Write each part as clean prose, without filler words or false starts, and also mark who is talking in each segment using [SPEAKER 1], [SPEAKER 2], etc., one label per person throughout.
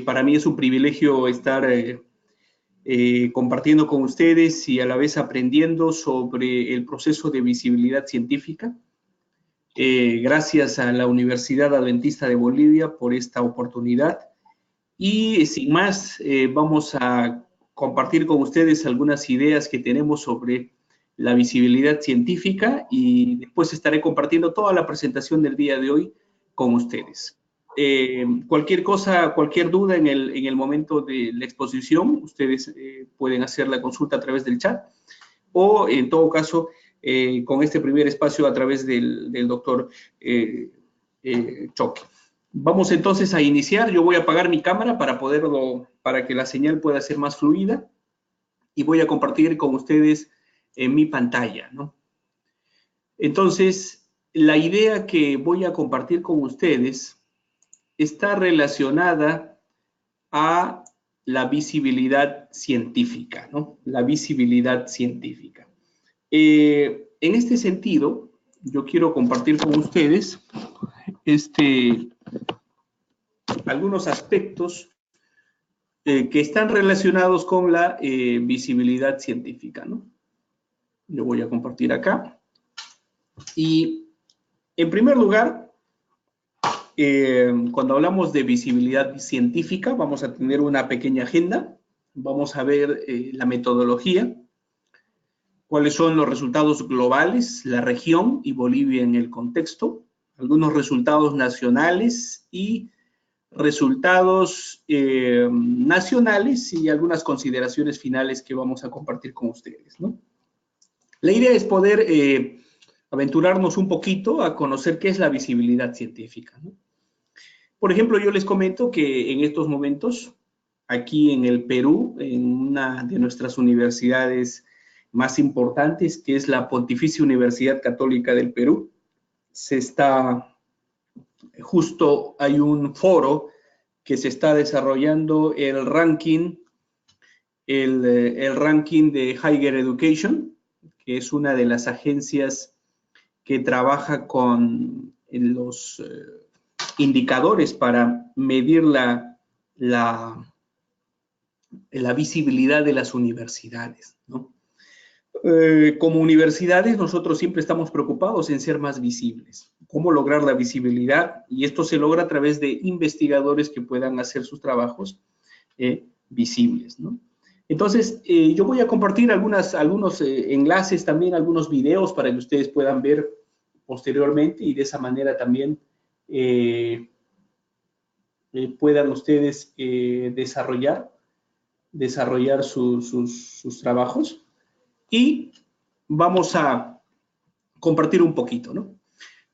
[SPEAKER 1] Para mí es un privilegio estar compartiendo con ustedes y a la vez aprendiendo sobre el proceso de visibilidad científica. Gracias a la Universidad Adventista de Bolivia por esta oportunidad. Y sin más, vamos a compartir con ustedes algunas ideas que tenemos sobre la visibilidad científica y después estaré compartiendo toda la presentación del día de hoy con ustedes. Cualquier cosa, cualquier duda en el momento de la exposición, ustedes pueden hacer la consulta a través del chat o, en todo caso, con este primer espacio a través del doctor Choque. Vamos entonces a iniciar. Yo voy a apagar mi cámara para que la señal pueda ser más fluida y voy a compartir con ustedes en mi pantalla, ¿no? Entonces, la idea que voy a compartir con ustedes está relacionada a la visibilidad científica, ¿no? La visibilidad científica. En este sentido, yo quiero compartir con ustedes algunos aspectos que están relacionados con la visibilidad científica, ¿no? Yo voy a compartir acá. Y, en primer lugar, cuando hablamos de visibilidad científica, vamos a tener una pequeña agenda. Vamos a ver la metodología, cuáles son los resultados globales, la región y Bolivia en el contexto, algunos resultados nacionales y resultados nacionales y algunas consideraciones finales que vamos a compartir con ustedes, ¿no? La idea es poder aventurarnos un poquito a conocer qué es la visibilidad científica, ¿no? Por ejemplo, yo les comento que en estos momentos, aquí en el Perú, en una de nuestras universidades más importantes, que es la Pontificia Universidad Católica del Perú, hay un foro que se está desarrollando el ranking de Higher Education, que es una de las agencias que trabaja con los indicadores para medir la visibilidad de las universidades, ¿no? Como universidades, nosotros siempre estamos preocupados en ser más visibles. ¿Cómo lograr la visibilidad? Y esto se logra a través de investigadores que puedan hacer sus trabajos visibles, ¿no? Entonces, yo voy a compartir algunos enlaces también, algunos videos para que ustedes puedan ver posteriormente y de esa manera también puedan ustedes desarrollar sus trabajos. Y vamos a compartir un poquito, ¿no?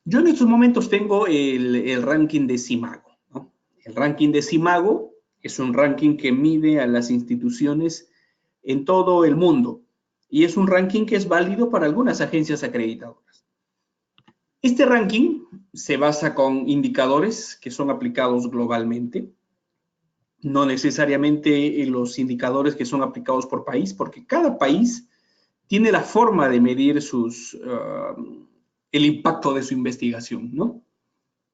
[SPEAKER 1] Yo en estos momentos tengo el ranking de Simago, ¿no? El ranking de Simago es un ranking que mide a las instituciones en todo el mundo y es un ranking que es válido para algunas agencias acreditadoras. Este ranking se basa con indicadores que son aplicados globalmente, no necesariamente los indicadores que son aplicados por país, porque cada país tiene la forma de medir el impacto de su investigación, ¿no?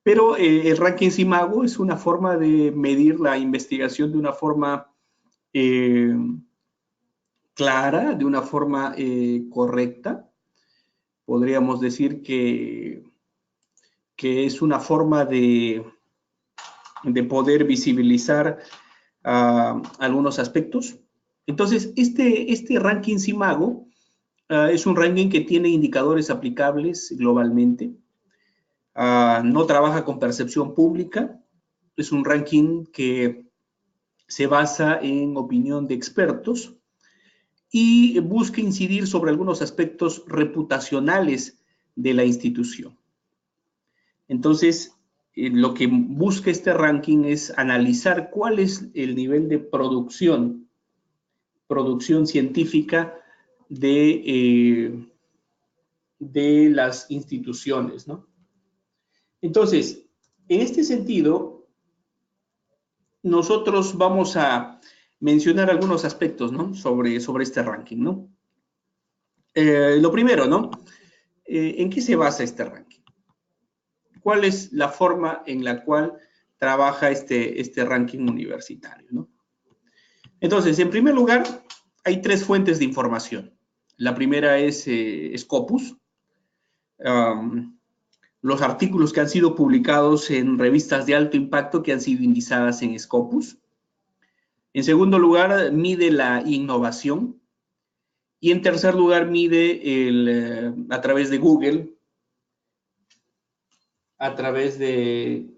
[SPEAKER 1] Pero el ranking Simago es una forma de medir la investigación de una forma clara, de una forma correcta. Podríamos decir que es una forma de poder visibilizar algunos aspectos. Entonces, este ranking Simago es un ranking que tiene indicadores aplicables globalmente. No trabaja con percepción pública. Es un ranking que se basa en opinión de expertos y busca incidir sobre algunos aspectos reputacionales de la institución. Entonces, lo que busca este ranking es analizar cuál es el nivel de producción científica de las instituciones, ¿no? Entonces, en este sentido, nosotros vamos a mencionar algunos aspectos, ¿no? sobre este ranking, ¿no? Lo primero, ¿no? ¿En qué se basa este ranking? ¿Cuál es la forma en la cual trabaja este ranking universitario, ¿no? Entonces, en primer lugar, hay 3 fuentes de información. La primera es Scopus, los artículos que han sido publicados en revistas de alto impacto que han sido indizadas en Scopus. En segundo lugar, mide la innovación. Y en tercer lugar, mide a través de Google, a través de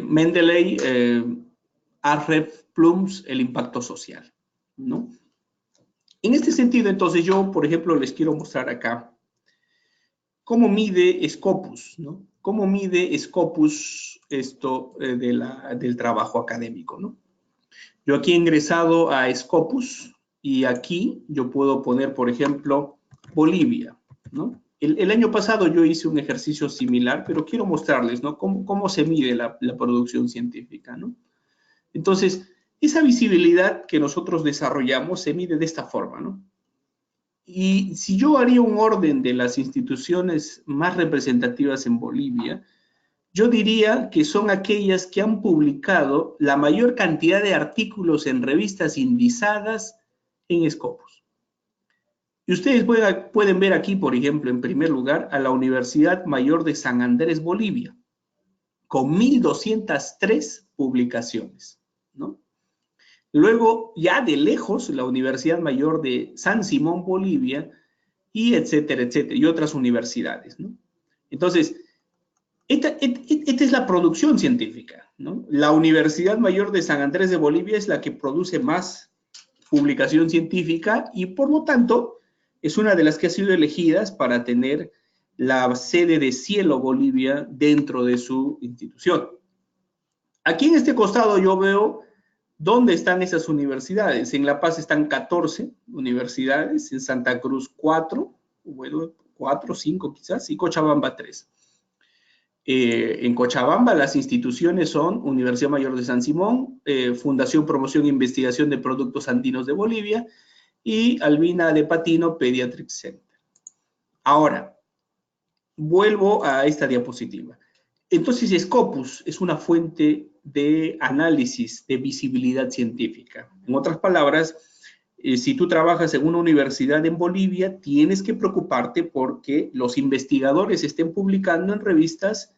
[SPEAKER 1] Mendeley, Ahrefs, Plums, el impacto social, ¿no? En este sentido, entonces, yo, por ejemplo, les quiero mostrar acá cómo mide Scopus, ¿no? Cómo mide Scopus esto del trabajo académico, ¿no? Yo aquí he ingresado a Scopus y aquí yo puedo poner, por ejemplo, Bolivia, ¿no? El año pasado yo hice un ejercicio similar, pero quiero mostrarles, ¿no? Cómo se mide la producción científica, ¿no? Entonces, esa visibilidad que nosotros desarrollamos se mide de esta forma, ¿no? Y si yo haría un orden de las instituciones más representativas en Bolivia, yo diría que son aquellas que han publicado la mayor cantidad de artículos en revistas indizadas en Scopus. Y ustedes pueden ver aquí, por ejemplo, en primer lugar, a la Universidad Mayor de San Andrés, Bolivia, con 1.203 publicaciones, ¿no? Luego, ya de lejos, la Universidad Mayor de San Simón, Bolivia, y etcétera, etcétera, y otras universidades, ¿no? Entonces, esta es la producción científica, ¿no? La Universidad Mayor de San Andrés de Bolivia es la que produce más publicación científica y, por lo tanto, es una de las que ha sido elegidas para tener la sede de Cielo Bolivia dentro de su institución. Aquí en este costado yo veo dónde están esas universidades. En La Paz están 14 universidades, en Santa Cruz 4, bueno, 4, 5 quizás, y Cochabamba 3. En Cochabamba las instituciones son Universidad Mayor de San Simón, Fundación Promoción e Investigación de Productos Andinos de Bolivia y Albina de Patino Pediatric Center. Ahora, vuelvo a esta diapositiva. Entonces, Scopus es una fuente de análisis de visibilidad científica. En otras palabras, si tú trabajas en una universidad en Bolivia, tienes que preocuparte porque los investigadores estén publicando en revistas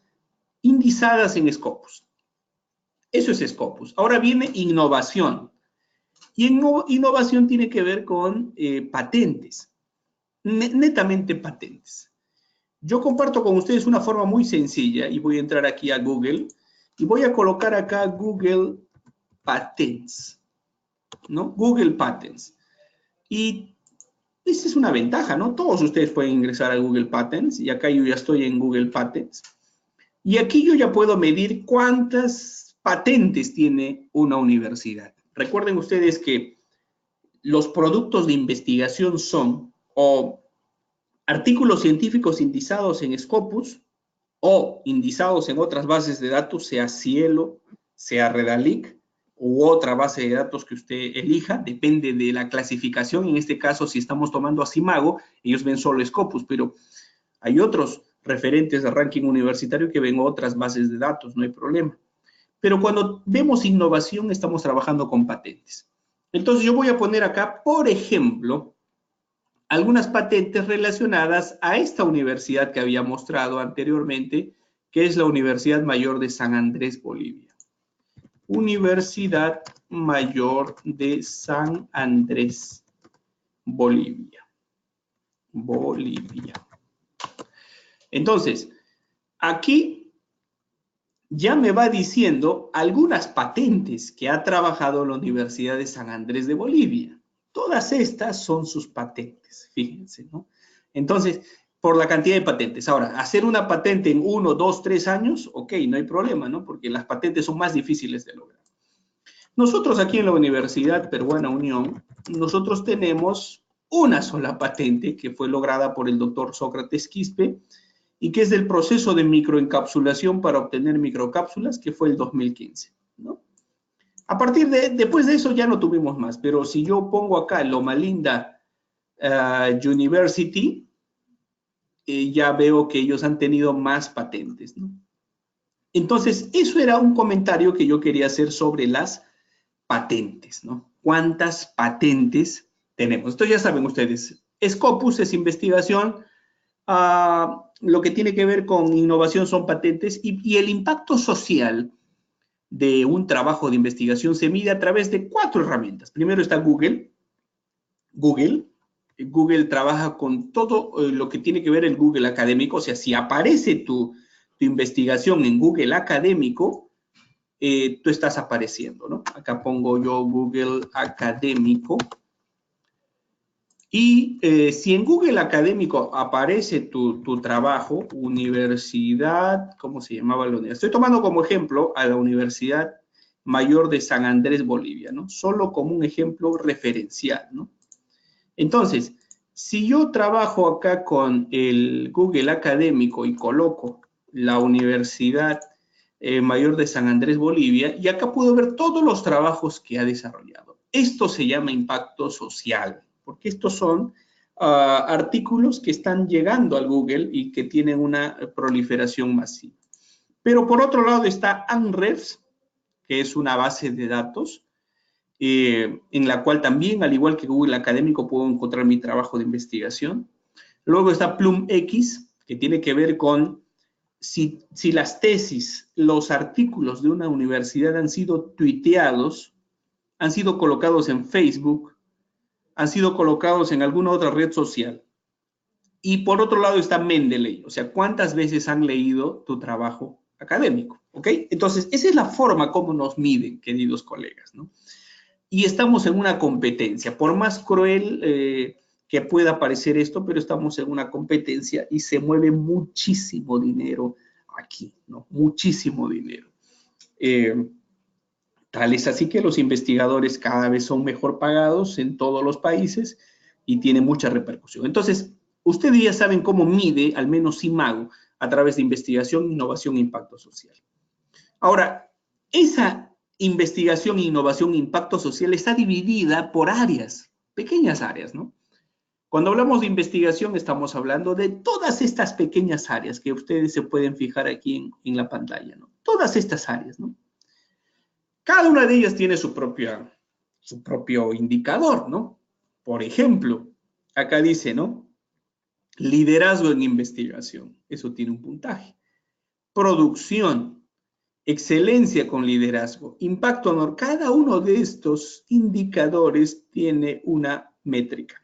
[SPEAKER 1] indizadas en Scopus. Eso es Scopus. Ahora viene innovación. Y innovación tiene que ver con patentes, netamente patentes. Yo comparto con ustedes una forma muy sencilla y voy a entrar aquí a Google y voy a colocar acá Google Patents, ¿no? Google Patents. Y esa es una ventaja, ¿no? Todos ustedes pueden ingresar a Google Patents y acá yo ya estoy en Google Patents. Y aquí yo ya puedo medir cuántas patentes tiene una universidad. Recuerden ustedes que los productos de investigación son o artículos científicos indizados en Scopus o indizados en otras bases de datos, sea Cielo, sea Redalic u otra base de datos que usted elija, depende de la clasificación. En este caso, si estamos tomando a Simago, ellos ven solo Scopus, pero hay otros referentes de ranking universitario que ven otras bases de datos, no hay problema. Pero cuando vemos innovación, estamos trabajando con patentes. Entonces yo voy a poner acá, por ejemplo, algunas patentes relacionadas a esta universidad que había mostrado anteriormente, que es la Universidad Mayor de San Andrés, Bolivia. Universidad Mayor de San Andrés, Bolivia. Bolivia. Entonces, aquí ya me va diciendo algunas patentes que ha trabajado la Universidad de San Andrés de Bolivia. Todas estas son sus patentes, fíjense, ¿no? Entonces, por la cantidad de patentes. Ahora, hacer una patente en 1, 2, 3 años, ok, no hay problema, ¿no? Porque las patentes son más difíciles de lograr. Nosotros aquí en la Universidad Peruana Unión, nosotros tenemos una sola patente que fue lograda por el doctor Sócrates Quispe y que es del proceso de microencapsulación para obtener microcápsulas, que fue el 2015, ¿no? A partir después de eso ya no tuvimos más, pero si yo pongo acá Loma Linda University, ya veo que ellos han tenido más patentes, ¿no? Entonces, eso era un comentario que yo quería hacer sobre las patentes, ¿no? ¿Cuántas patentes tenemos? Entonces, ya saben ustedes, Scopus es investigación, lo que tiene que ver con innovación son patentes y el impacto social de un trabajo de investigación se mide a través de 4 herramientas. Primero está Google. Google trabaja con todo lo que tiene que ver el Google académico, o sea, si aparece tu investigación en Google académico, tú estás apareciendo, ¿no? Acá pongo yo Google académico. Y si en Google académico aparece tu trabajo, universidad, ¿cómo se llamaba la universidad? Estoy tomando como ejemplo a la Universidad Mayor de San Andrés, Bolivia, ¿no? Solo como un ejemplo referencial, ¿no? Entonces, si yo trabajo acá con el Google académico y coloco la Universidad Mayor de San Andrés, Bolivia, y acá puedo ver todos los trabajos que ha desarrollado. Esto se llama impacto social, porque estos son artículos que están llegando al Google y que tienen una proliferación masiva. Pero por otro lado está Ahrefs, que es una base de datos, en la cual también, al igual que Google Académico, puedo encontrar mi trabajo de investigación. Luego está PlumX, que tiene que ver con si las tesis, los artículos de una universidad han sido tuiteados, han sido colocados en Facebook, han sido colocados en alguna otra red social. Y por otro lado está Mendeley, o sea, ¿cuántas veces han leído tu trabajo académico? ¿Ok? Entonces, esa es la forma como nos miden, queridos colegas, ¿no? Y estamos en una competencia, por más cruel que pueda parecer esto, pero estamos en una competencia y se mueve muchísimo dinero aquí, ¿no? Muchísimo dinero. Tal es así que los investigadores cada vez son mejor pagados en todos los países y tiene mucha repercusión. Entonces, ustedes ya saben cómo mide, al menos Imago, a través de investigación, innovación e impacto social. Ahora, esa investigación, innovación e impacto social está dividida por áreas, pequeñas áreas, ¿no? Cuando hablamos de investigación, estamos hablando de todas estas pequeñas áreas que ustedes se pueden fijar aquí en la pantalla, ¿no? Todas estas áreas, ¿no? Cada una de ellas tiene su propio indicador, ¿no? Por ejemplo, acá dice, ¿no? Liderazgo en investigación, eso tiene un puntaje. Producción, excelencia con liderazgo, impacto honor, cada uno de estos indicadores tiene una métrica.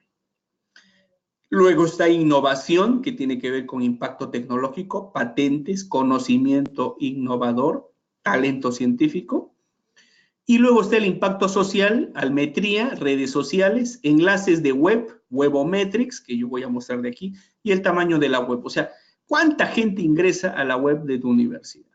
[SPEAKER 1] Luego está innovación, que tiene que ver con impacto tecnológico, patentes, conocimiento innovador, talento científico. Y luego está el impacto social, almetría, redes sociales, enlaces de web, webometrics, que yo voy a mostrar de aquí, y el tamaño de la web. O sea, ¿cuánta gente ingresa a la web de tu universidad?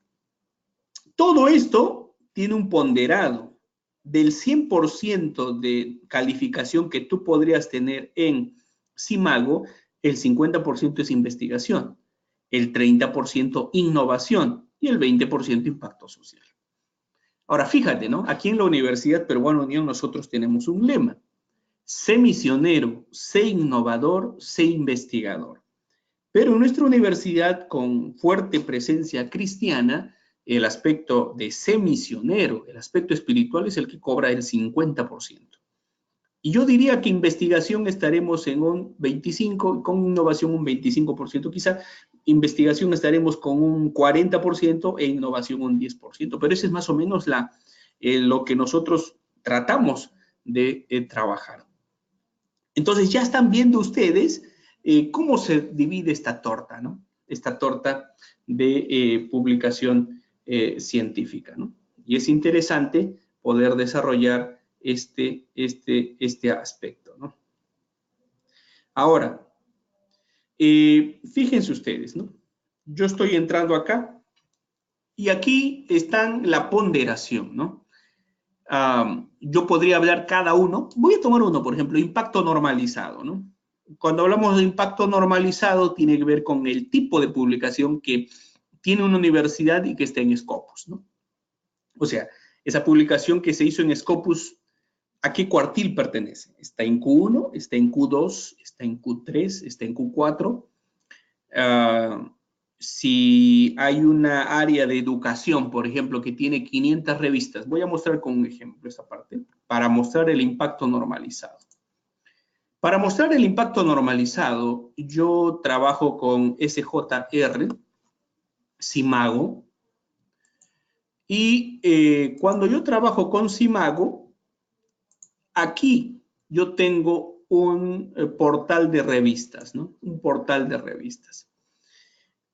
[SPEAKER 1] Todo esto tiene un ponderado del 100% de calificación que tú podrías tener en Simago, el 50% es investigación, el 30% innovación y el 20% impacto social. Ahora, fíjate, ¿no? Aquí en la Universidad Peruana Unión nosotros tenemos un lema. Sé misionero, sé innovador, sé investigador. Pero en nuestra universidad, con fuerte presencia cristiana, el aspecto de ser misionero, el aspecto espiritual es el que cobra el 50%. Y yo diría que investigación estaremos en un 25%, con innovación un 25%, quizá investigación estaremos con un 40% e innovación un 10%, pero ese es más o menos lo que nosotros tratamos de trabajar. Entonces ya están viendo ustedes cómo se divide esta torta, ¿no? Esta torta de publicación científica, ¿no? Y es interesante poder desarrollar este aspecto, ¿no? Ahora, fíjense ustedes, ¿no? Yo estoy entrando acá y aquí están la ponderación, ¿no? Yo podría hablar cada uno. Voy a tomar uno, por ejemplo, impacto normalizado, ¿no? Cuando hablamos de impacto normalizado, tiene que ver con el tipo de publicación que tiene una universidad y que está en Scopus, ¿no? O sea, esa publicación que se hizo en Scopus, ¿a qué cuartil pertenece? ¿Está en Q1? ¿Está en Q2? ¿Está en Q3? ¿Está en Q4? si hay una área de educación, por ejemplo, que tiene 500 revistas, voy a mostrar con un ejemplo esta parte, para mostrar el impacto normalizado. Para mostrar el impacto normalizado, yo trabajo con SJR, Simago, y cuando yo trabajo con Simago, aquí yo tengo un portal de revistas, ¿no? Un portal de revistas.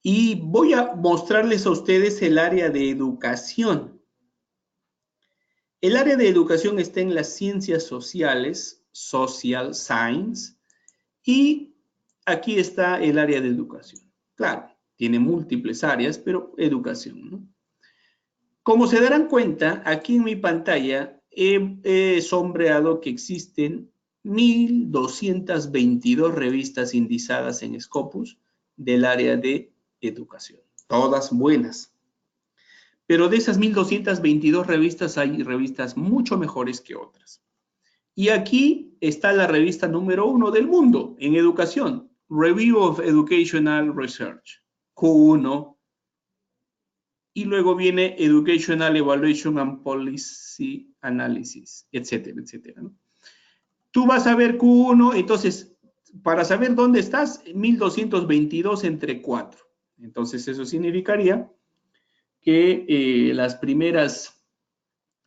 [SPEAKER 1] Y voy a mostrarles a ustedes el área de educación. El área de educación está en las ciencias sociales, social science, y aquí está el área de educación. Claro, tiene múltiples áreas, pero educación, ¿no? Como se darán cuenta, aquí en mi pantalla he sombreado que existen 1.222 revistas indizadas en Scopus del área de educación. Todas buenas. Pero de esas 1.222 revistas hay revistas mucho mejores que otras. Y aquí está la revista número 1 del mundo en educación, Review of Educational Research, Q1, y luego viene Educational Evaluation and Policy Analysis, etcétera, etcétera, ¿no? Tú vas a ver Q1, entonces, para saber dónde estás, 1.222 entre 4. Entonces, eso significaría que las primeras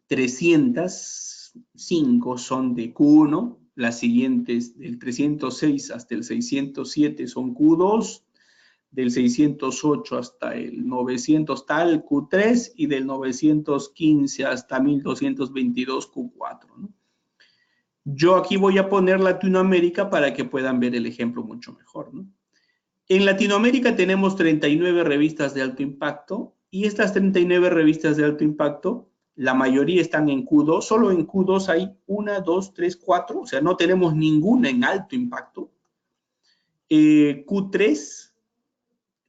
[SPEAKER 1] 305 son de Q1, las siguientes del 306 hasta el 607 son Q2, del 608 hasta el 900 está el Q3 y del 915 hasta 1222 Q4, ¿no? Yo aquí voy a poner Latinoamérica para que puedan ver el ejemplo mucho mejor, ¿no? En Latinoamérica tenemos 39 revistas de alto impacto y estas 39 revistas de alto impacto, la mayoría están en Q2, solo en Q2 hay 1, 2, 3, 4, o sea, no tenemos ninguna en alto impacto. Q3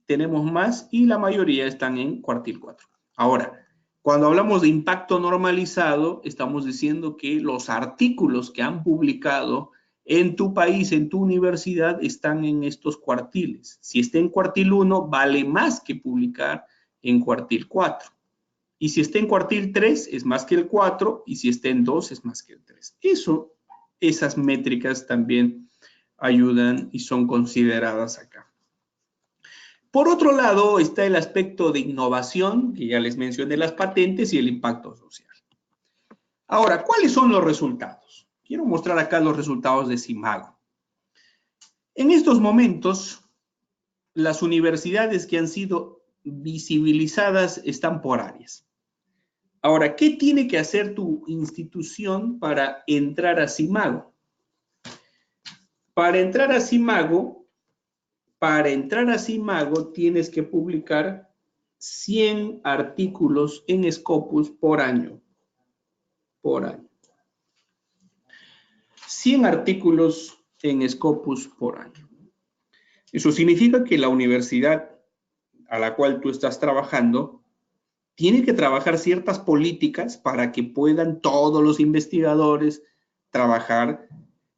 [SPEAKER 1] tenemos más y la mayoría están en cuartil 4. Ahora, cuando hablamos de impacto normalizado, estamos diciendo que los artículos que han publicado en tu país, en tu universidad, están en estos cuartiles. Si está en cuartil 1, vale más que publicar en cuartil 4. Y si está en cuartil 3, es más que el 4, y si está en 2, es más que el 3. Esas métricas también ayudan y son consideradas acá. Por otro lado, está el aspecto de innovación, que ya les mencioné las patentes y el impacto social. Ahora, ¿cuáles son los resultados? Quiero mostrar acá los resultados de Simago. En estos momentos, las universidades que han sido visibilizadas están por áreas. Ahora, ¿qué tiene que hacer tu institución para entrar a Simago? Para entrar a Simago, tienes que publicar 100 artículos en Scopus por año. 100 artículos en Scopus por año. Eso significa que la universidad a la cual tú estás trabajando tiene que trabajar ciertas políticas para que puedan todos los investigadores trabajar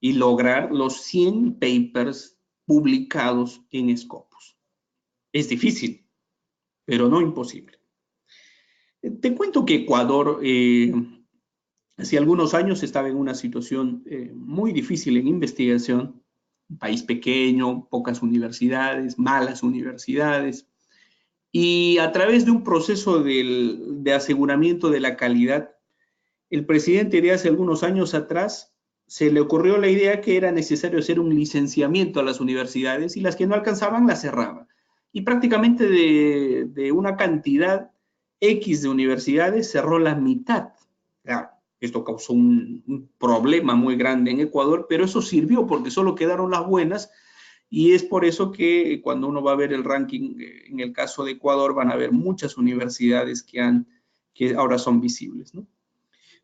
[SPEAKER 1] y lograr los 100 papers publicados en Scopus. Es difícil, pero no imposible. Te cuento que Ecuador hace algunos años estaba en una situación muy difícil en investigación, un país pequeño, pocas universidades, malas universidades, y a través de un proceso de aseguramiento de la calidad, el presidente de hace algunos años atrás se le ocurrió la idea que era necesario hacer un licenciamiento a las universidades y las que no alcanzaban las cerraba. Y prácticamente de una cantidad X de universidades cerró la mitad. Claro, esto causó un problema muy grande en Ecuador, pero eso sirvió porque solo quedaron las buenas y es por eso que cuando uno va a ver el ranking, en el caso de Ecuador, van a ver muchas universidades que ahora son visibles, ¿no?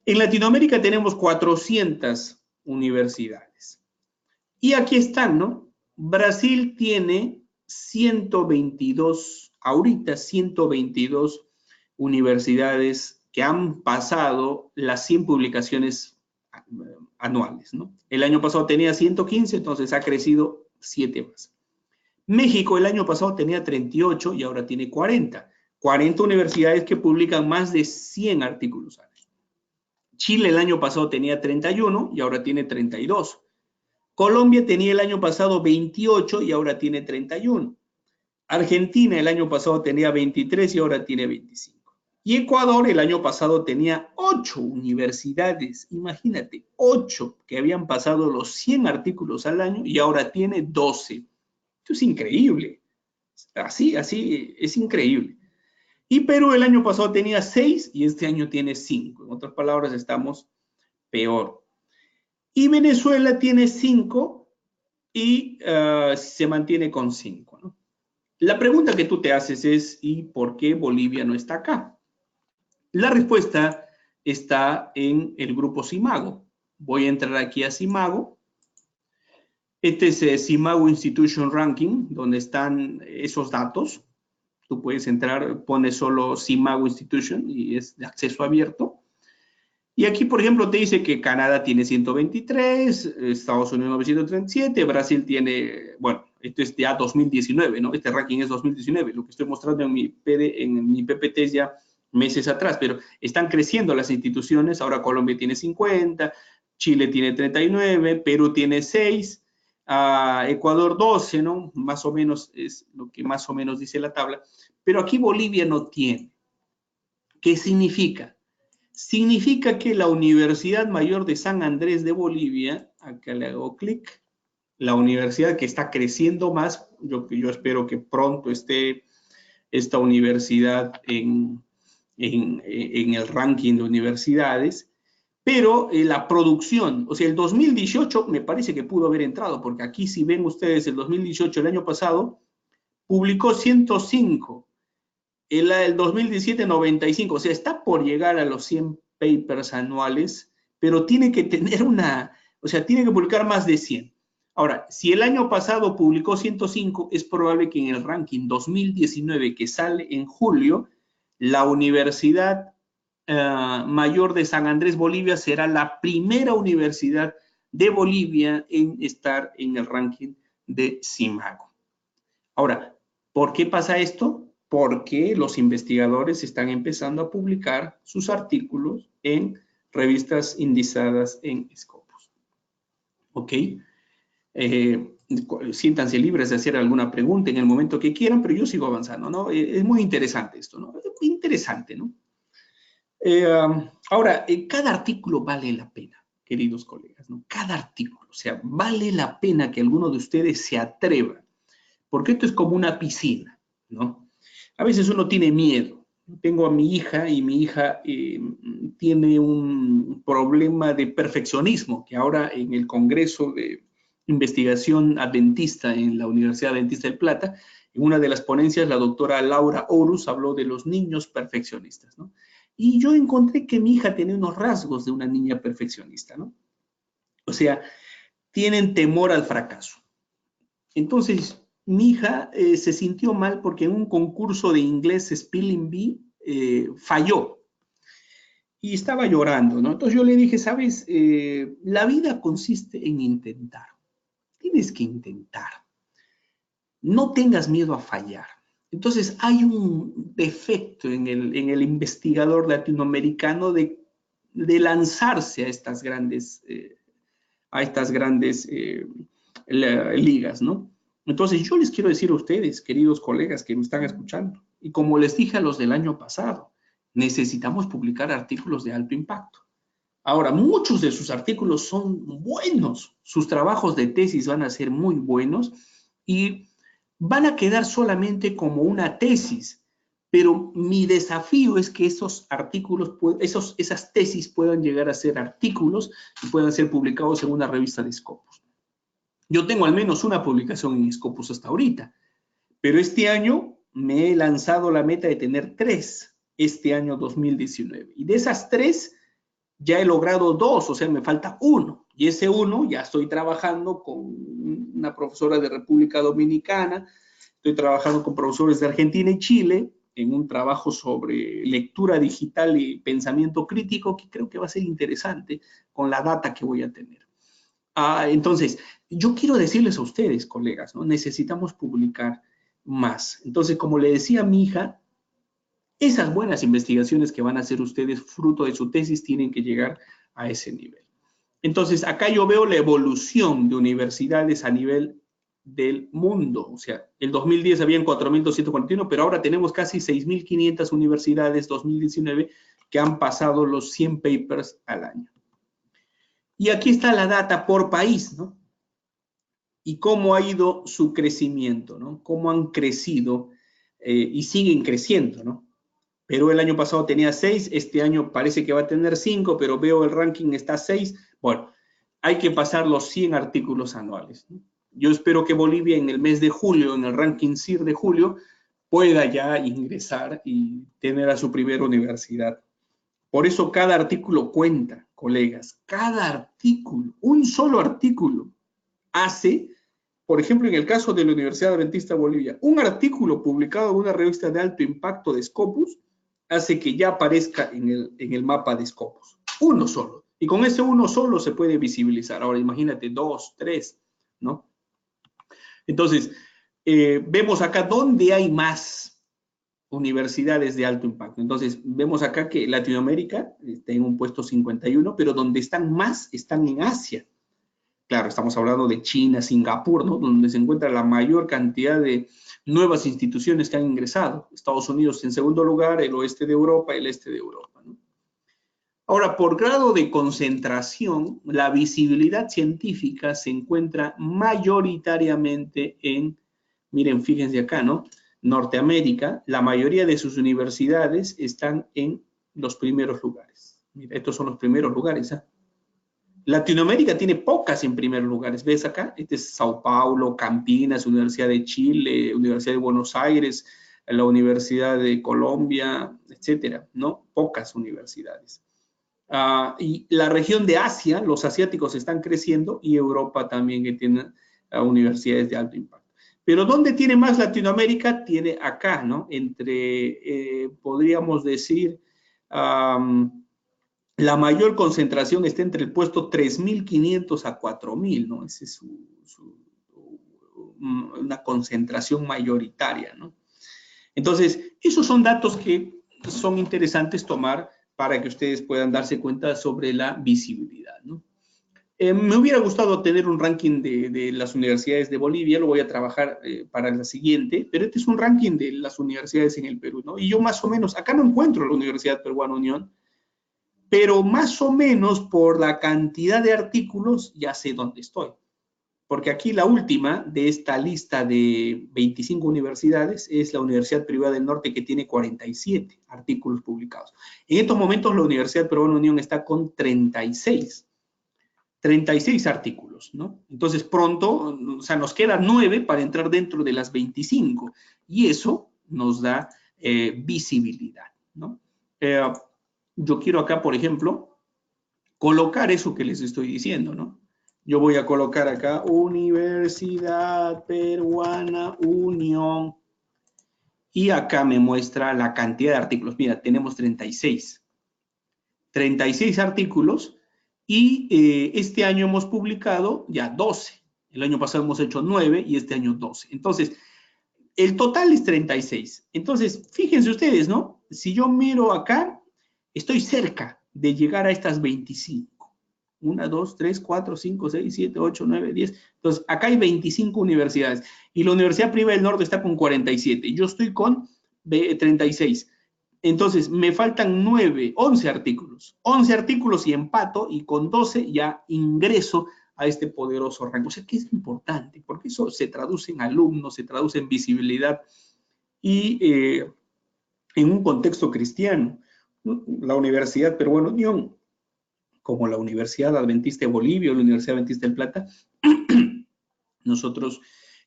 [SPEAKER 1] En Latinoamérica tenemos 400 universidades. Y aquí están, ¿no? Brasil tiene 122, ahorita 122 universidades que han pasado las 100 publicaciones anuales, ¿no? El año pasado tenía 115, entonces ha crecido 7 más. México el año pasado tenía 38 y ahora tiene 40. 40 universidades que publican más de 100 artículos al año. Chile el año pasado tenía 31 y ahora tiene 32. Colombia tenía el año pasado 28 y ahora tiene 31. Argentina el año pasado tenía 23 y ahora tiene 25. Y Ecuador el año pasado tenía 8 universidades, imagínate, 8 que habían pasado los 100 artículos al año y ahora tiene 12. Esto es increíble. Así es increíble. Y Perú el año pasado tenía 6 y este año tiene 5. En otras palabras, estamos peor. Y Venezuela tiene 5 y se mantiene con 5, ¿no? La pregunta que tú te haces es, ¿y por qué Bolivia no está acá? La respuesta está en el grupo Simago. Voy a entrar aquí a Simago. Este es Simago Institution Ranking, donde están esos datos. Tú puedes entrar, pones solo Simago Institution y es de acceso abierto. Y aquí, por ejemplo, te dice que Canadá tiene 123, Estados Unidos 937, Brasil tiene, bueno, esto es ya 2019, ¿no? Este ranking es 2019, lo que estoy mostrando en mi PPT es ya meses atrás, pero están creciendo las instituciones, ahora Colombia tiene 50, Chile tiene 39, Perú tiene 6, Ecuador 12, ¿no? Más o menos es lo que más o menos dice la tabla, pero aquí Bolivia no tiene. ¿Qué significa? Significa que la Universidad Mayor de San Andrés de Bolivia, acá le hago clic, la universidad que está creciendo más, yo espero que pronto esté esta universidad en el ranking de universidades, pero la producción, o sea, el 2018 me parece que pudo haber entrado, porque aquí si ven ustedes el 2018, el año pasado, publicó 105, el 2017 95, o sea, está por llegar a los 100 papers anuales, pero tiene que tener o sea, tiene que publicar más de 100. Ahora, si el año pasado publicó 105, es probable que en el ranking 2019 que sale en julio, la Universidad Mayor de San Andrés, Bolivia, será la primera universidad de Bolivia en estar en el ranking de Simago. Ahora, ¿por qué pasa esto? Porque los investigadores están empezando a publicar sus artículos en revistas indizadas en Scopus. ¿Ok? Siéntanse libres de hacer alguna pregunta en el momento que quieran, pero yo sigo avanzando, ¿no? Es muy interesante esto, ¿no? Es muy interesante, ¿no? Ahora, cada artículo vale la pena, queridos colegas, ¿no? Cada artículo, o sea, vale la pena que alguno de ustedes se atreva, porque esto es como una piscina, ¿no? A veces uno tiene miedo. Tengo a mi hija y mi hija tiene un problema de perfeccionismo, que ahora en el Congreso de Investigación Adventista en la Universidad Adventista del Plata, en una de las ponencias, la doctora Laura Horus habló de los niños perfeccionistas, ¿no? Y yo encontré que mi hija tenía unos rasgos de una niña perfeccionista, ¿no? O sea, tienen temor al fracaso. Entonces, mi hija se sintió mal porque en un concurso de inglés Spelling Bee falló y estaba llorando, ¿no? Entonces yo le dije, sabes, la vida consiste en intentar. Tienes que intentar. No tengas miedo a fallar. Entonces hay un defecto en el investigador latinoamericano de lanzarse a estas grandes ligas, ¿no? Entonces, yo les quiero decir a ustedes, queridos colegas que me están escuchando, y como les dije a los del año pasado, necesitamos publicar artículos de alto impacto. Ahora, muchos de sus artículos son buenos, sus trabajos de tesis van a ser muy buenos y van a quedar solamente como una tesis, pero mi desafío es que esos artículos, esas tesis puedan llegar a ser artículos y puedan ser publicados en una revista de Scopus. Yo tengo al menos una publicación en Scopus hasta ahorita, pero este año me he lanzado la meta de tener 3 este año 2019. Y de esas 3, ya he logrado 2, o sea, me falta 1. Y ese 1 ya estoy trabajando con una profesora de República Dominicana, estoy trabajando con profesores de Argentina y Chile en un trabajo sobre lectura digital y pensamiento crítico que creo que va a ser interesante con la data que voy a tener. Entonces, yo quiero decirles a ustedes, colegas, ¿no? Necesitamos publicar más. Entonces, como le decía a mi hija, esas buenas investigaciones que van a hacer ustedes fruto de su tesis tienen que llegar a ese nivel. Entonces, acá yo veo la evolución de universidades a nivel del mundo. O sea, el 2010 habían 4.241, pero ahora tenemos casi 6.500 universidades 2019 que han pasado los 100 papers al año. Y aquí está la data por país, ¿no? Y cómo ha ido su crecimiento, ¿no? Cómo han crecido y siguen creciendo, ¿no? Perú el año pasado tenía 6, este año parece que va a tener 5, pero veo el ranking está 6. Bueno, hay que pasar los 100 artículos anuales, ¿no? Yo espero que Bolivia en el mes de julio, en el ranking CIR de julio, pueda ya ingresar y tener a su primera universidad. Por eso cada artículo cuenta, colegas. Cada artículo, un solo artículo, hace, por ejemplo, en el caso de la Universidad Adventista de Bolivia, un artículo publicado en una revista de alto impacto de Scopus hace que ya aparezca en el mapa de Scopus. Uno solo. Y con ese uno solo se puede visibilizar. Ahora imagínate 2, 3, ¿no? Entonces, vemos acá dónde hay más universidades de alto impacto. Entonces, vemos acá que Latinoamérica está en un puesto 51, pero donde están más están en Asia. Claro, estamos hablando de China, Singapur, ¿no? Donde se encuentra la mayor cantidad de nuevas instituciones que han ingresado. Estados Unidos en segundo lugar, el oeste de Europa, el este de Europa, ¿no? Ahora, por grado de concentración, la visibilidad científica se encuentra mayoritariamente en, miren, fíjense acá, ¿no? Norteamérica, la mayoría de sus universidades están en los primeros lugares. Mira, estos son los primeros lugares, ¿eh? Latinoamérica tiene pocas en primeros lugares. ¿Ves acá? Este es Sao Paulo, Campinas, Universidad de Chile, Universidad de Buenos Aires, la Universidad de Colombia, etcétera, ¿no? Pocas universidades. Y la región de Asia, los asiáticos están creciendo y Europa también que tiene universidades de alto impacto. Pero ¿dónde tiene más Latinoamérica? Tiene acá, ¿no? Entre, podríamos decir, la mayor concentración está entre el puesto 3.500 a 4.000, ¿no? Esa es una concentración mayoritaria, ¿no? Entonces, esos son datos que son interesantes tomar para que ustedes puedan darse cuenta sobre la visibilidad, ¿no? Me hubiera gustado tener un ranking de las universidades de Bolivia, lo voy a trabajar para la siguiente, pero este es un ranking de las universidades en el Perú, ¿no? Y yo más o menos, acá no encuentro la Universidad Peruana Unión, pero más o menos por la cantidad de artículos ya sé dónde estoy. Porque aquí la última de esta lista de 25 universidades es la Universidad Privada del Norte, que tiene 47 artículos publicados. En estos momentos la Universidad Peruana Unión está con 36 artículos, ¿no? Entonces pronto, o sea, nos quedan 9 para entrar dentro de las 25 y eso nos da visibilidad, ¿no? Yo quiero acá, por ejemplo, colocar eso que les estoy diciendo, ¿no? Yo voy a colocar acá Universidad Peruana Unión y acá me muestra la cantidad de artículos. Mira, tenemos 36 artículos y este año hemos publicado ya 12. El año pasado hemos hecho 9 y este año 12. Entonces, el total es 36. Entonces, fíjense ustedes, ¿no? Si yo miro acá, estoy cerca de llegar a estas 25. 1, 2, 3, 4, 5, 6, 7, 8, 9, 10. Entonces, acá hay 25 universidades. Y la Universidad Privada del Norte está con 47. Yo estoy con 36. Entonces, me faltan 9, 11 artículos. 11 artículos y empato, y con 12 ya ingreso a este poderoso rango. O sea, que es importante, porque eso se traduce en alumnos, se traduce en visibilidad y en un contexto cristiano. La Universidad Peruana Unión, como la Universidad Adventista de Bolivia o la Universidad Adventista del Plata, nosotros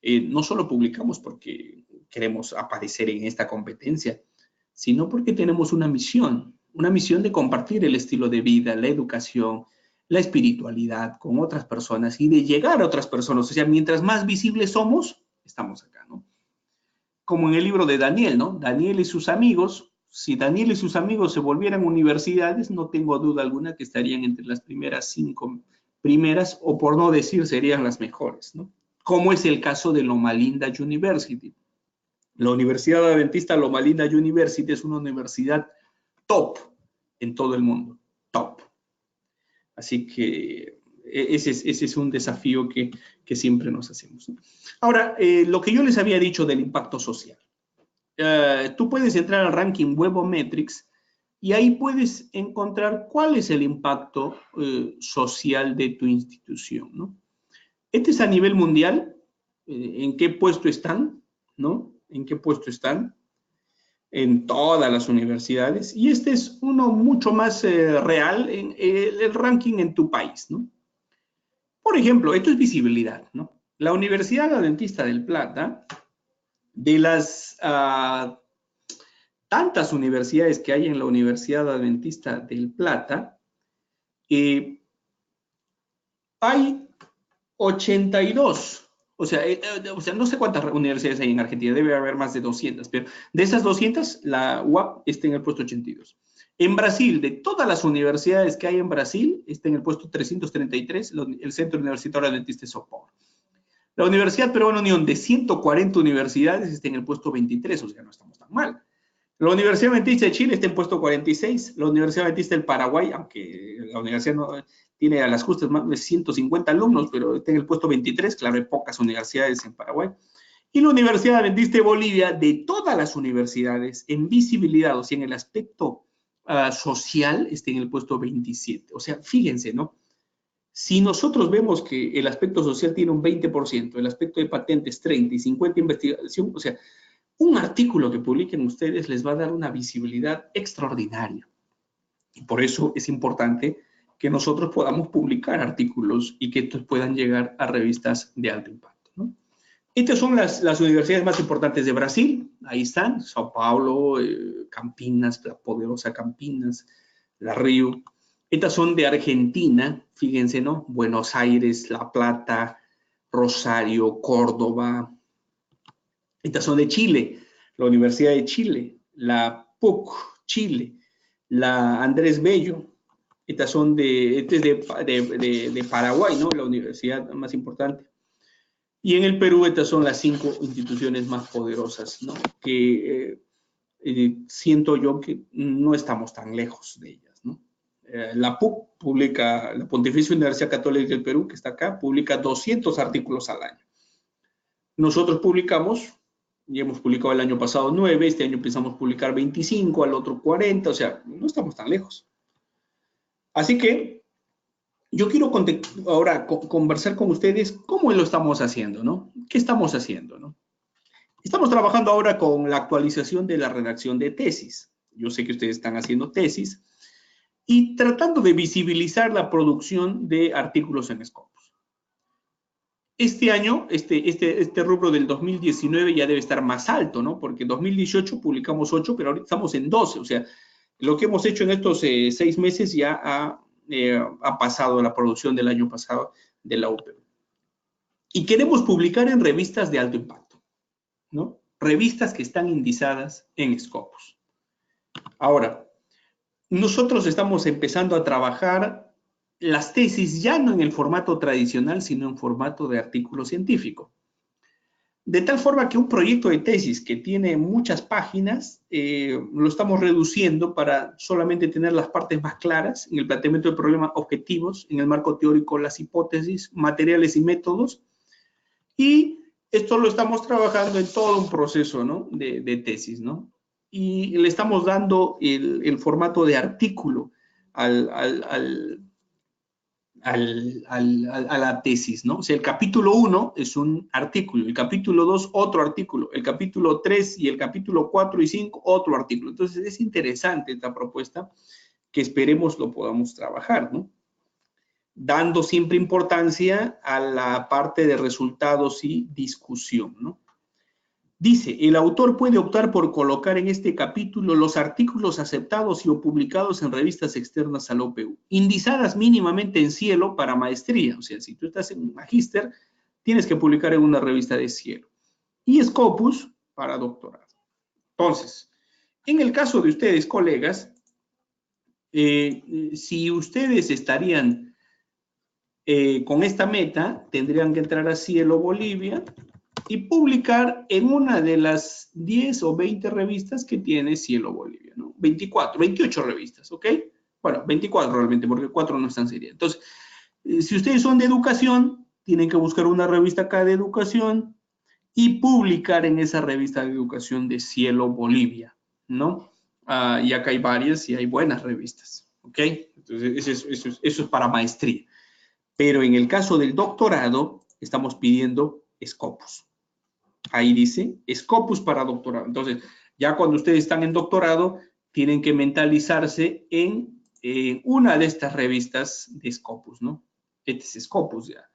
[SPEAKER 1] no solo publicamos porque queremos aparecer en esta competencia, sino porque tenemos una misión de compartir el estilo de vida, la educación, la espiritualidad con otras personas y de llegar a otras personas. O sea, mientras más visibles somos, estamos acá, ¿no? Como en el libro de Daniel, ¿no? Daniel y sus amigos, si Daniel y sus amigos se volvieran universidades, no tengo duda alguna que estarían entre las primeras 5 primeras, o por no decir serían las mejores, ¿no? Como es el caso de Loma Linda University. La Universidad Adventista Loma Linda University es una universidad top en todo el mundo, top. Así que ese es un desafío que siempre nos hacemos. Ahora, lo que yo les había dicho del impacto social. Tú puedes entrar al ranking Webometrics y ahí puedes encontrar cuál es el impacto social de tu institución, ¿no? Este es a nivel mundial, en qué puesto están, ¿no? En qué puesto están en todas las universidades. Y este es uno mucho más real, en el ranking en tu país, ¿no? Por ejemplo, esto es visibilidad, ¿no? La Universidad Adventista del Plata, de las tantas universidades que hay en la Universidad Adventista del Plata, hay 82. O sea, no sé cuántas universidades hay en Argentina, debe haber más de 200, pero de esas 200, la UAP está en el puesto 82. En Brasil, de todas las universidades que hay en Brasil, está en el puesto 333, el Centro Universitario Adventista de São Paulo. La Universidad Peruana Unión, de 140 universidades, está en el puesto 23, o sea, no estamos tan mal. La Universidad Adventista de Chile está en puesto 46, la Universidad Adventista del Paraguay, aunque la universidad no tiene a las justas más de 150 alumnos, pero está en el puesto 23, claro, hay pocas universidades en Paraguay. Y la Universidad Adventista de Bolivia, de todas las universidades, en visibilidad, o sea, en el aspecto social, está en el puesto 27. O sea, fíjense, ¿no? Si nosotros vemos que el aspecto social tiene un 20%, el aspecto de patentes 30% y 50% investigación, o sea, un artículo que publiquen ustedes les va a dar una visibilidad extraordinaria. Y por eso es importante que nosotros podamos publicar artículos y que estos puedan llegar a revistas de alto impacto, ¿no? Estas son las universidades más importantes de Brasil. Ahí están, Sao Paulo, Campinas, la poderosa Campinas, La Río. Estas son de Argentina, fíjense, ¿no? Buenos Aires, La Plata, Rosario, Córdoba. Estas son de Chile, la Universidad de Chile, la PUC Chile, la Andrés Bello. Estas son de Paraguay, ¿no? La universidad más importante. Y en el Perú estas son las 5 instituciones más poderosas, ¿no? Que siento yo que no estamos tan lejos de ellas, ¿no? La PUC publica, la Pontificia Universidad Católica del Perú, que está acá, publica 200 artículos al año. Nosotros publicamos, ya hemos publicado el año pasado 9, este año empezamos a publicar 25, al otro 40, o sea, no estamos tan lejos. Así que yo quiero ahora conversar con ustedes cómo lo estamos haciendo, ¿no? ¿Qué estamos haciendo, no? Estamos trabajando ahora con la actualización de la redacción de tesis. Yo sé que ustedes están haciendo tesis y tratando de visibilizar la producción de artículos en Scopus. Este año, este rubro del 2019 ya debe estar más alto, ¿no? Porque en 2018 publicamos 8, pero ahorita estamos en 12. O sea, lo que hemos hecho en estos 6 meses ya ha pasado la producción del año pasado de la UPB. Y queremos publicar en revistas de alto impacto, ¿no? Revistas que están indizadas en Scopus. Ahora, nosotros estamos empezando a trabajar las tesis ya no en el formato tradicional, sino en formato de artículo científico. De tal forma que un proyecto de tesis que tiene muchas páginas, lo estamos reduciendo para solamente tener las partes más claras en el planteamiento del problema, objetivos, en el marco teórico, las hipótesis, materiales y métodos. Y esto lo estamos trabajando en todo un proceso, ¿no? de tesis, ¿no? Y le estamos dando el formato de artículo a la tesis, ¿no? O sea, el capítulo 1 es un artículo, el capítulo 2 otro artículo, el capítulo 3 y el capítulo 4 y 5 otro artículo. Entonces, es interesante esta propuesta que esperemos lo podamos trabajar, ¿no? Dando siempre importancia a la parte de resultados y discusión, ¿no? Dice, el autor puede optar por colocar en este capítulo los artículos aceptados y o publicados en revistas externas a la UPU, indizadas mínimamente en Cielo para maestría. O sea, si tú estás en un magíster, tienes que publicar en una revista de Cielo. Y Scopus para doctorado. Entonces, en el caso de ustedes, colegas, si ustedes estarían con esta meta tendrían que entrar a Cielo Bolivia y publicar en una de las 10 o 20 revistas que tiene Cielo Bolivia, ¿no? 24, 28 revistas, ¿ok? Bueno, 24 realmente, porque 4 no están serias. Entonces, si ustedes son de educación, tienen que buscar una revista acá de educación y publicar en esa revista de educación de Cielo Bolivia, ¿no? Y acá hay varias y hay buenas revistas, ¿ok? Entonces, eso es para maestría. Pero en el caso del doctorado, estamos pidiendo Scopus. Ahí dice Scopus para doctorado. Entonces, ya cuando ustedes están en doctorado, tienen que mentalizarse en una de estas revistas de Scopus, ¿no? Este es Scopus ya.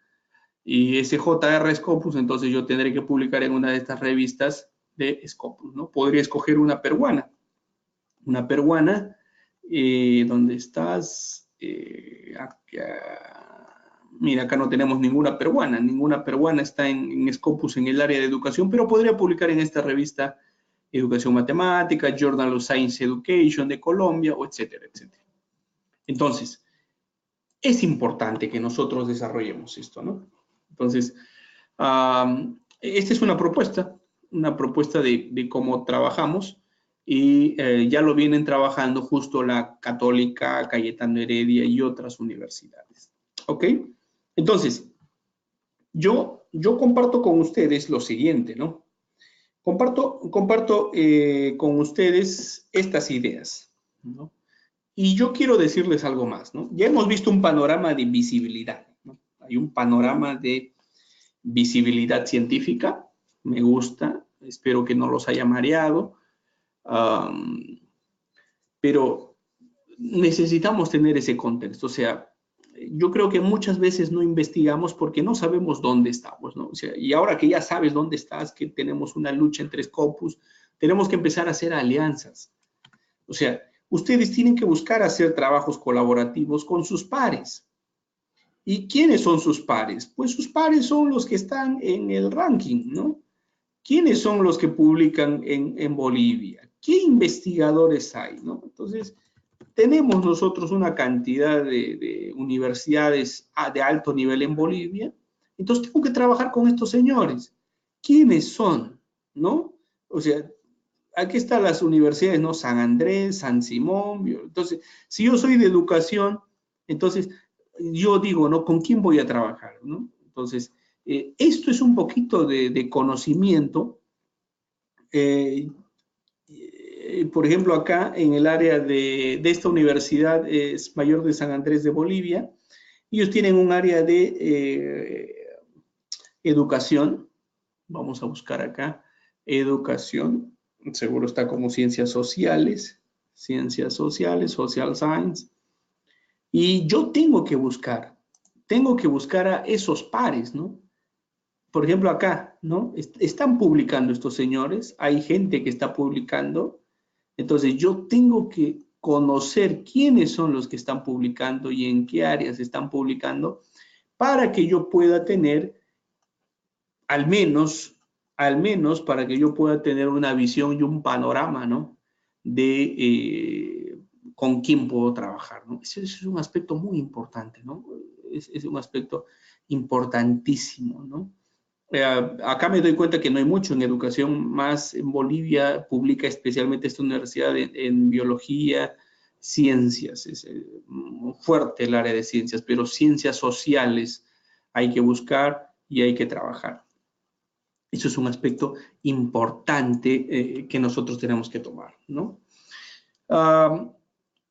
[SPEAKER 1] Y ese JR Scopus, entonces yo tendré que publicar en una de estas revistas de Scopus, ¿no? Podría escoger una peruana. Una peruana, ¿dónde estás? Mira, acá no tenemos ninguna peruana está en Scopus en el área de educación, pero podría publicar en esta revista Educación Matemática, Journal of Science Education de Colombia, o etcétera, etcétera. Entonces, es importante que nosotros desarrollemos esto, ¿no? Entonces, esta es una propuesta de cómo trabajamos y ya lo vienen trabajando justo la Católica, Cayetano Heredia y otras universidades. ¿Ok? Entonces, yo comparto con ustedes lo siguiente, ¿no? Comparto con ustedes estas ideas, ¿no? Y yo quiero decirles algo más, ¿no? Ya hemos visto un panorama de visibilidad, ¿no? Hay un panorama de visibilidad científica, me gusta, espero que no los haya mareado, pero necesitamos tener ese contexto, o sea, yo creo que muchas veces no investigamos porque no sabemos dónde estamos, ¿no? O sea, y ahora que ya sabes dónde estás, que tenemos una lucha entre Scopus, tenemos que empezar a hacer alianzas. O sea, ustedes tienen que buscar hacer trabajos colaborativos con sus pares. ¿Y quiénes son sus pares? Pues sus pares son los que están en el ranking, ¿no? ¿Quiénes son los que publican en Bolivia? ¿Qué investigadores hay, no? Entonces, tenemos nosotros una cantidad de universidades de alto nivel en Bolivia, entonces tengo que trabajar con estos señores. ¿Quiénes son? ¿No? O sea, aquí están las universidades, ¿no? San Andrés, San Simón. Entonces, si yo soy de educación, entonces yo digo, ¿no? ¿Con quién voy a trabajar? ¿No? Entonces, esto es un poquito de conocimiento. Por ejemplo, acá en el área de esta universidad es Mayor de San Andrés de Bolivia, ellos tienen un área de educación. Vamos a buscar acá, educación, seguro está como ciencias sociales, social science. Y yo tengo que buscar a esos pares, ¿no? Por ejemplo, acá, ¿no? Están publicando estos señores, hay gente que está publicando, entonces yo tengo que conocer quiénes son los que están publicando y en qué áreas están publicando para que yo pueda tener, al menos para que yo pueda tener una visión y un panorama, ¿no? De con quién puedo trabajar, ¿no? Ese es un aspecto muy importante, ¿no? Es un aspecto importantísimo, ¿no? Acá me doy cuenta que no hay mucho en educación, más en Bolivia publica especialmente esta universidad en biología, ciencias, es fuerte el área de ciencias, pero ciencias sociales hay que buscar y hay que trabajar. Eso es un aspecto importante que nosotros tenemos que tomar, ¿no?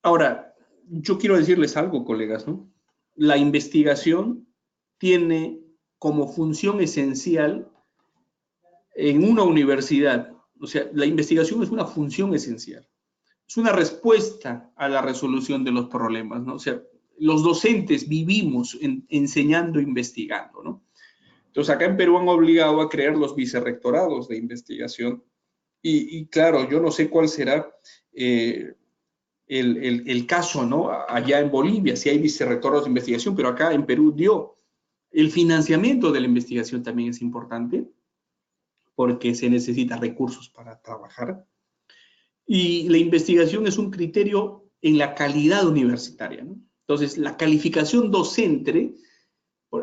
[SPEAKER 1] Ahora, yo quiero decirles algo, colegas, ¿no? La investigación tiene como función esencial en una universidad, o sea, la investigación es una función esencial, es una respuesta a la resolución de los problemas, ¿no? O sea, los docentes vivimos enseñando, investigando, ¿no? Entonces, acá en Perú han obligado a crear los vicerrectorados de investigación y claro, yo no sé cuál será el caso, ¿no? Allá en Bolivia, si hay vicerrectorados de investigación, pero acá en Perú dio. El financiamiento de la investigación también es importante porque se necesitan recursos para trabajar. Y la investigación es un criterio en la calidad universitaria, ¿no? Entonces, la calificación docente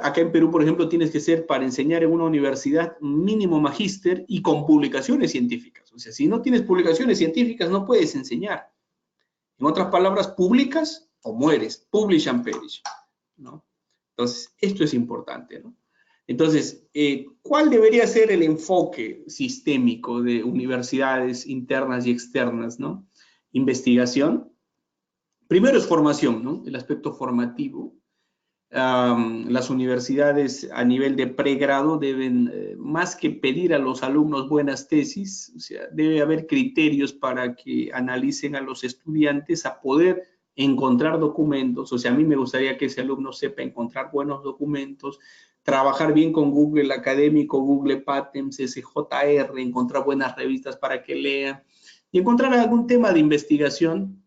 [SPEAKER 1] Acá en Perú, por ejemplo, tienes que ser, para enseñar en una universidad, mínimo magíster y con publicaciones científicas. O sea, si no tienes publicaciones científicas, no puedes enseñar. En otras palabras, publicas o mueres. Publish and perish, ¿no? Entonces, esto es importante, ¿no? Entonces, ¿cuál debería ser el enfoque sistémico de universidades internas y externas, ¿no? Investigación. Primero es formación, ¿no? El aspecto formativo. Las universidades a nivel de pregrado deben, más que pedir a los alumnos buenas tesis, o sea, debe haber criterios para que analicen a los estudiantes a poder encontrar documentos. O sea, a mí me gustaría que ese alumno sepa encontrar buenos documentos, trabajar bien con Google Académico, Google Patents, SJR, encontrar buenas revistas para que lea y encontrar algún tema de investigación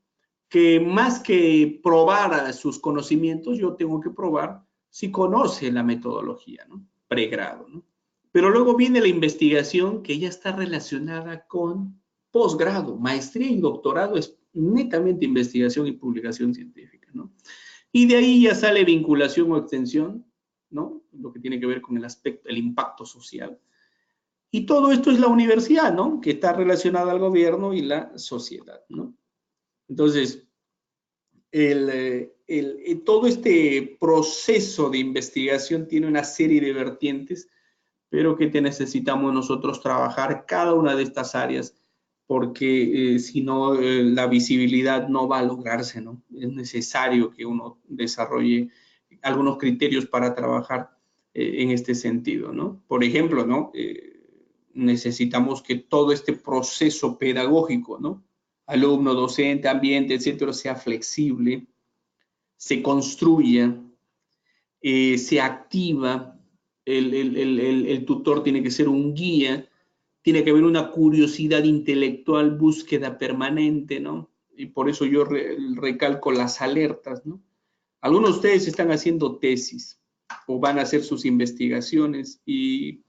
[SPEAKER 1] que más que probar sus conocimientos, yo tengo que probar si conoce la metodología, ¿no? Pregrado, ¿no? Pero luego viene la investigación que ya está relacionada con posgrado, maestría y doctorado es netamente investigación y publicación científica, ¿no? Y de ahí ya sale vinculación o extensión, ¿no? Lo que tiene que ver con el aspecto, el impacto social. Y todo esto es la universidad, ¿no? Que está relacionada al gobierno y la sociedad, ¿no? Entonces, todo este proceso de investigación tiene una serie de vertientes, pero que necesitamos nosotros trabajar cada una de estas áreas, porque si no, la visibilidad no va a lograrse, ¿no? Es necesario que uno desarrolle algunos criterios para trabajar en este sentido, ¿no? Por ejemplo, ¿no? Necesitamos que todo este proceso pedagógico, ¿no? Alumno, docente, ambiente, etcétera, sea flexible, se construya, se activa, el tutor tiene que ser un guía, tiene que haber una curiosidad intelectual, búsqueda permanente, ¿no? Y por eso yo recalco las alertas, ¿no? Algunos de ustedes están haciendo tesis o van a hacer sus investigaciones y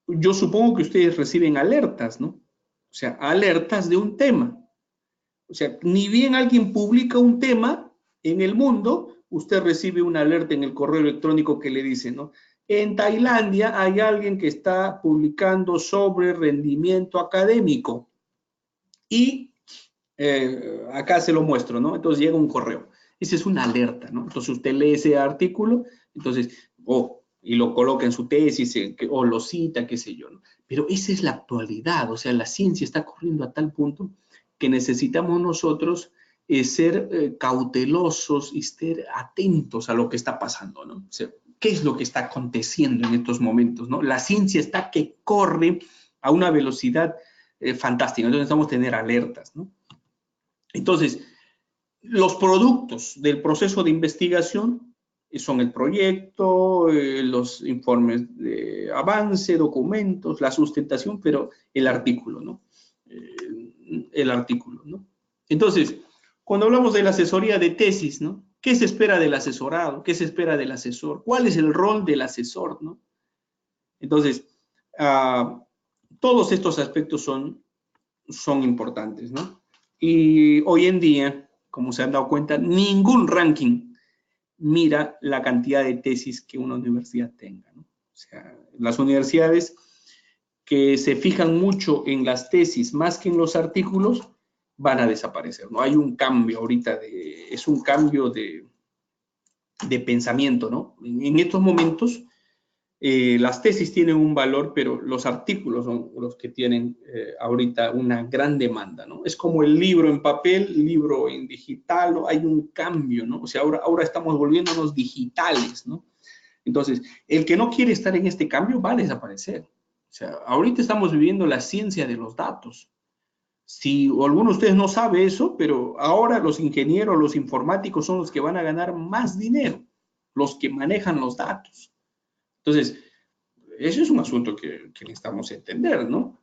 [SPEAKER 1] yo supongo que ustedes reciben alertas, ¿no? O sea, alertas de un tema. O sea, ni bien alguien publica un tema en el mundo, usted recibe una alerta en el correo electrónico que le dice, ¿no? En Tailandia hay alguien que está publicando sobre rendimiento académico y acá se lo muestro, ¿no? Entonces llega un correo. Esa es una alerta, ¿no? Entonces usted lee ese artículo, entonces, y lo coloca en su tesis, o lo cita, qué sé yo, ¿no? Pero esa es la actualidad, o sea, la ciencia está corriendo a tal punto que necesitamos nosotros ser cautelosos y ser atentos a lo que está pasando, ¿no? O sea, ¿qué es lo que está aconteciendo en estos momentos, ¿no? La ciencia está que corre a una velocidad fantástica, entonces necesitamos tener alertas, ¿no? Entonces, los productos del proceso de investigación son el proyecto, los informes de avance, documentos, la sustentación, pero el artículo, ¿no? El artículo, ¿no? Entonces, cuando hablamos de la asesoría de tesis, ¿no? ¿Qué se espera del asesorado? ¿Qué se espera del asesor? ¿Cuál es el rol del asesor, ¿no? Entonces, todos estos aspectos son importantes, ¿no? Y hoy en día, como se han dado cuenta, ningún ranking mira la cantidad de tesis que una universidad tenga, ¿no? O sea, las universidades que se fijan mucho en las tesis más que en los artículos van a desaparecer, ¿no? Hay un cambio ahorita, es un cambio de pensamiento, ¿no? En estos momentos, las tesis tienen un valor, pero los artículos son los que tienen ahorita una gran demanda, ¿no? Es como el libro en papel, el libro en digital, ¿no? Hay un cambio, ¿no? O sea, ahora estamos volviéndonos digitales, ¿no? Entonces, el que no quiere estar en este cambio va a desaparecer. O sea, ahorita estamos viviendo la ciencia de los datos. Si alguno de ustedes no sabe eso, pero ahora los ingenieros, los informáticos son los que van a ganar más dinero, los que manejan los datos. Entonces, eso es un asunto que necesitamos entender, ¿no?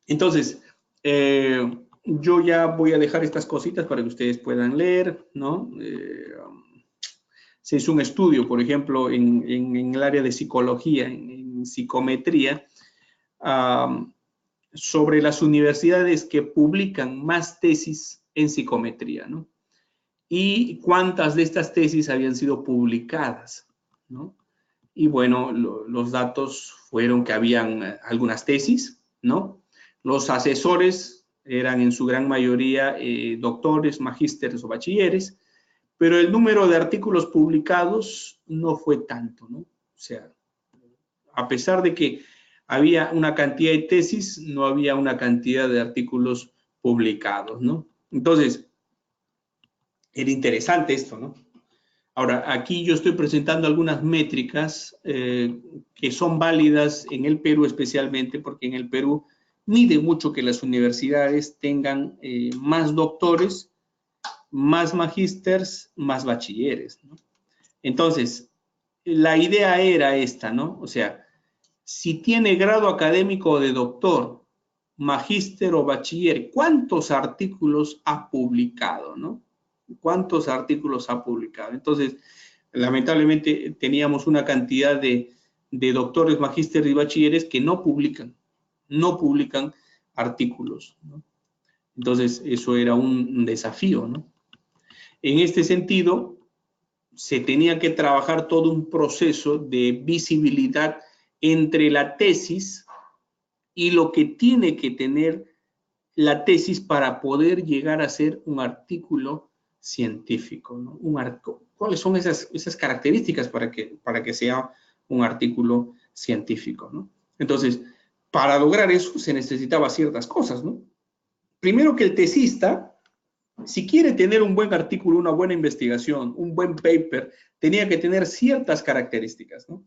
[SPEAKER 1] Entonces, yo ya voy a dejar estas cositas para que ustedes puedan leer, ¿no? Se hizo un estudio, por ejemplo, en el área de psicología, en psicometría, sobre las universidades que publican más tesis en psicometría, ¿no? Y cuántas de estas tesis habían sido publicadas. ¿no? Y bueno, los datos fueron que habían algunas tesis, ¿no? Los asesores eran en su gran mayoría doctores, magísteres o bachilleres, pero el número de artículos publicados no fue tanto, ¿no? O sea, a pesar de que había una cantidad de tesis, no había una cantidad de artículos publicados, ¿no? Entonces, era interesante esto, ¿no? Ahora, aquí yo estoy presentando algunas métricas que son válidas en el Perú especialmente, porque en el Perú mide mucho que las universidades tengan más doctores, más magísters, más bachilleres, ¿no? Entonces, la idea era esta, ¿no? O sea, si tiene grado académico de doctor, magíster o bachiller, ¿cuántos artículos ha publicado, no? ¿Cuántos artículos ha publicado? Entonces, lamentablemente teníamos una cantidad de doctores, magísteres y bachilleres que no publican artículos, ¿no? Entonces, eso era un desafío, ¿no? En este sentido, se tenía que trabajar todo un proceso de visibilidad entre la tesis y lo que tiene que tener la tesis para poder llegar a ser un artículo científico, ¿no? ¿Cuáles son esas características para que sea un artículo científico, ¿no? Entonces, para lograr eso se necesitaba ciertas cosas, ¿no? Primero que el tesista, si quiere tener un buen artículo, una buena investigación, un buen paper, tenía que tener ciertas características, ¿no?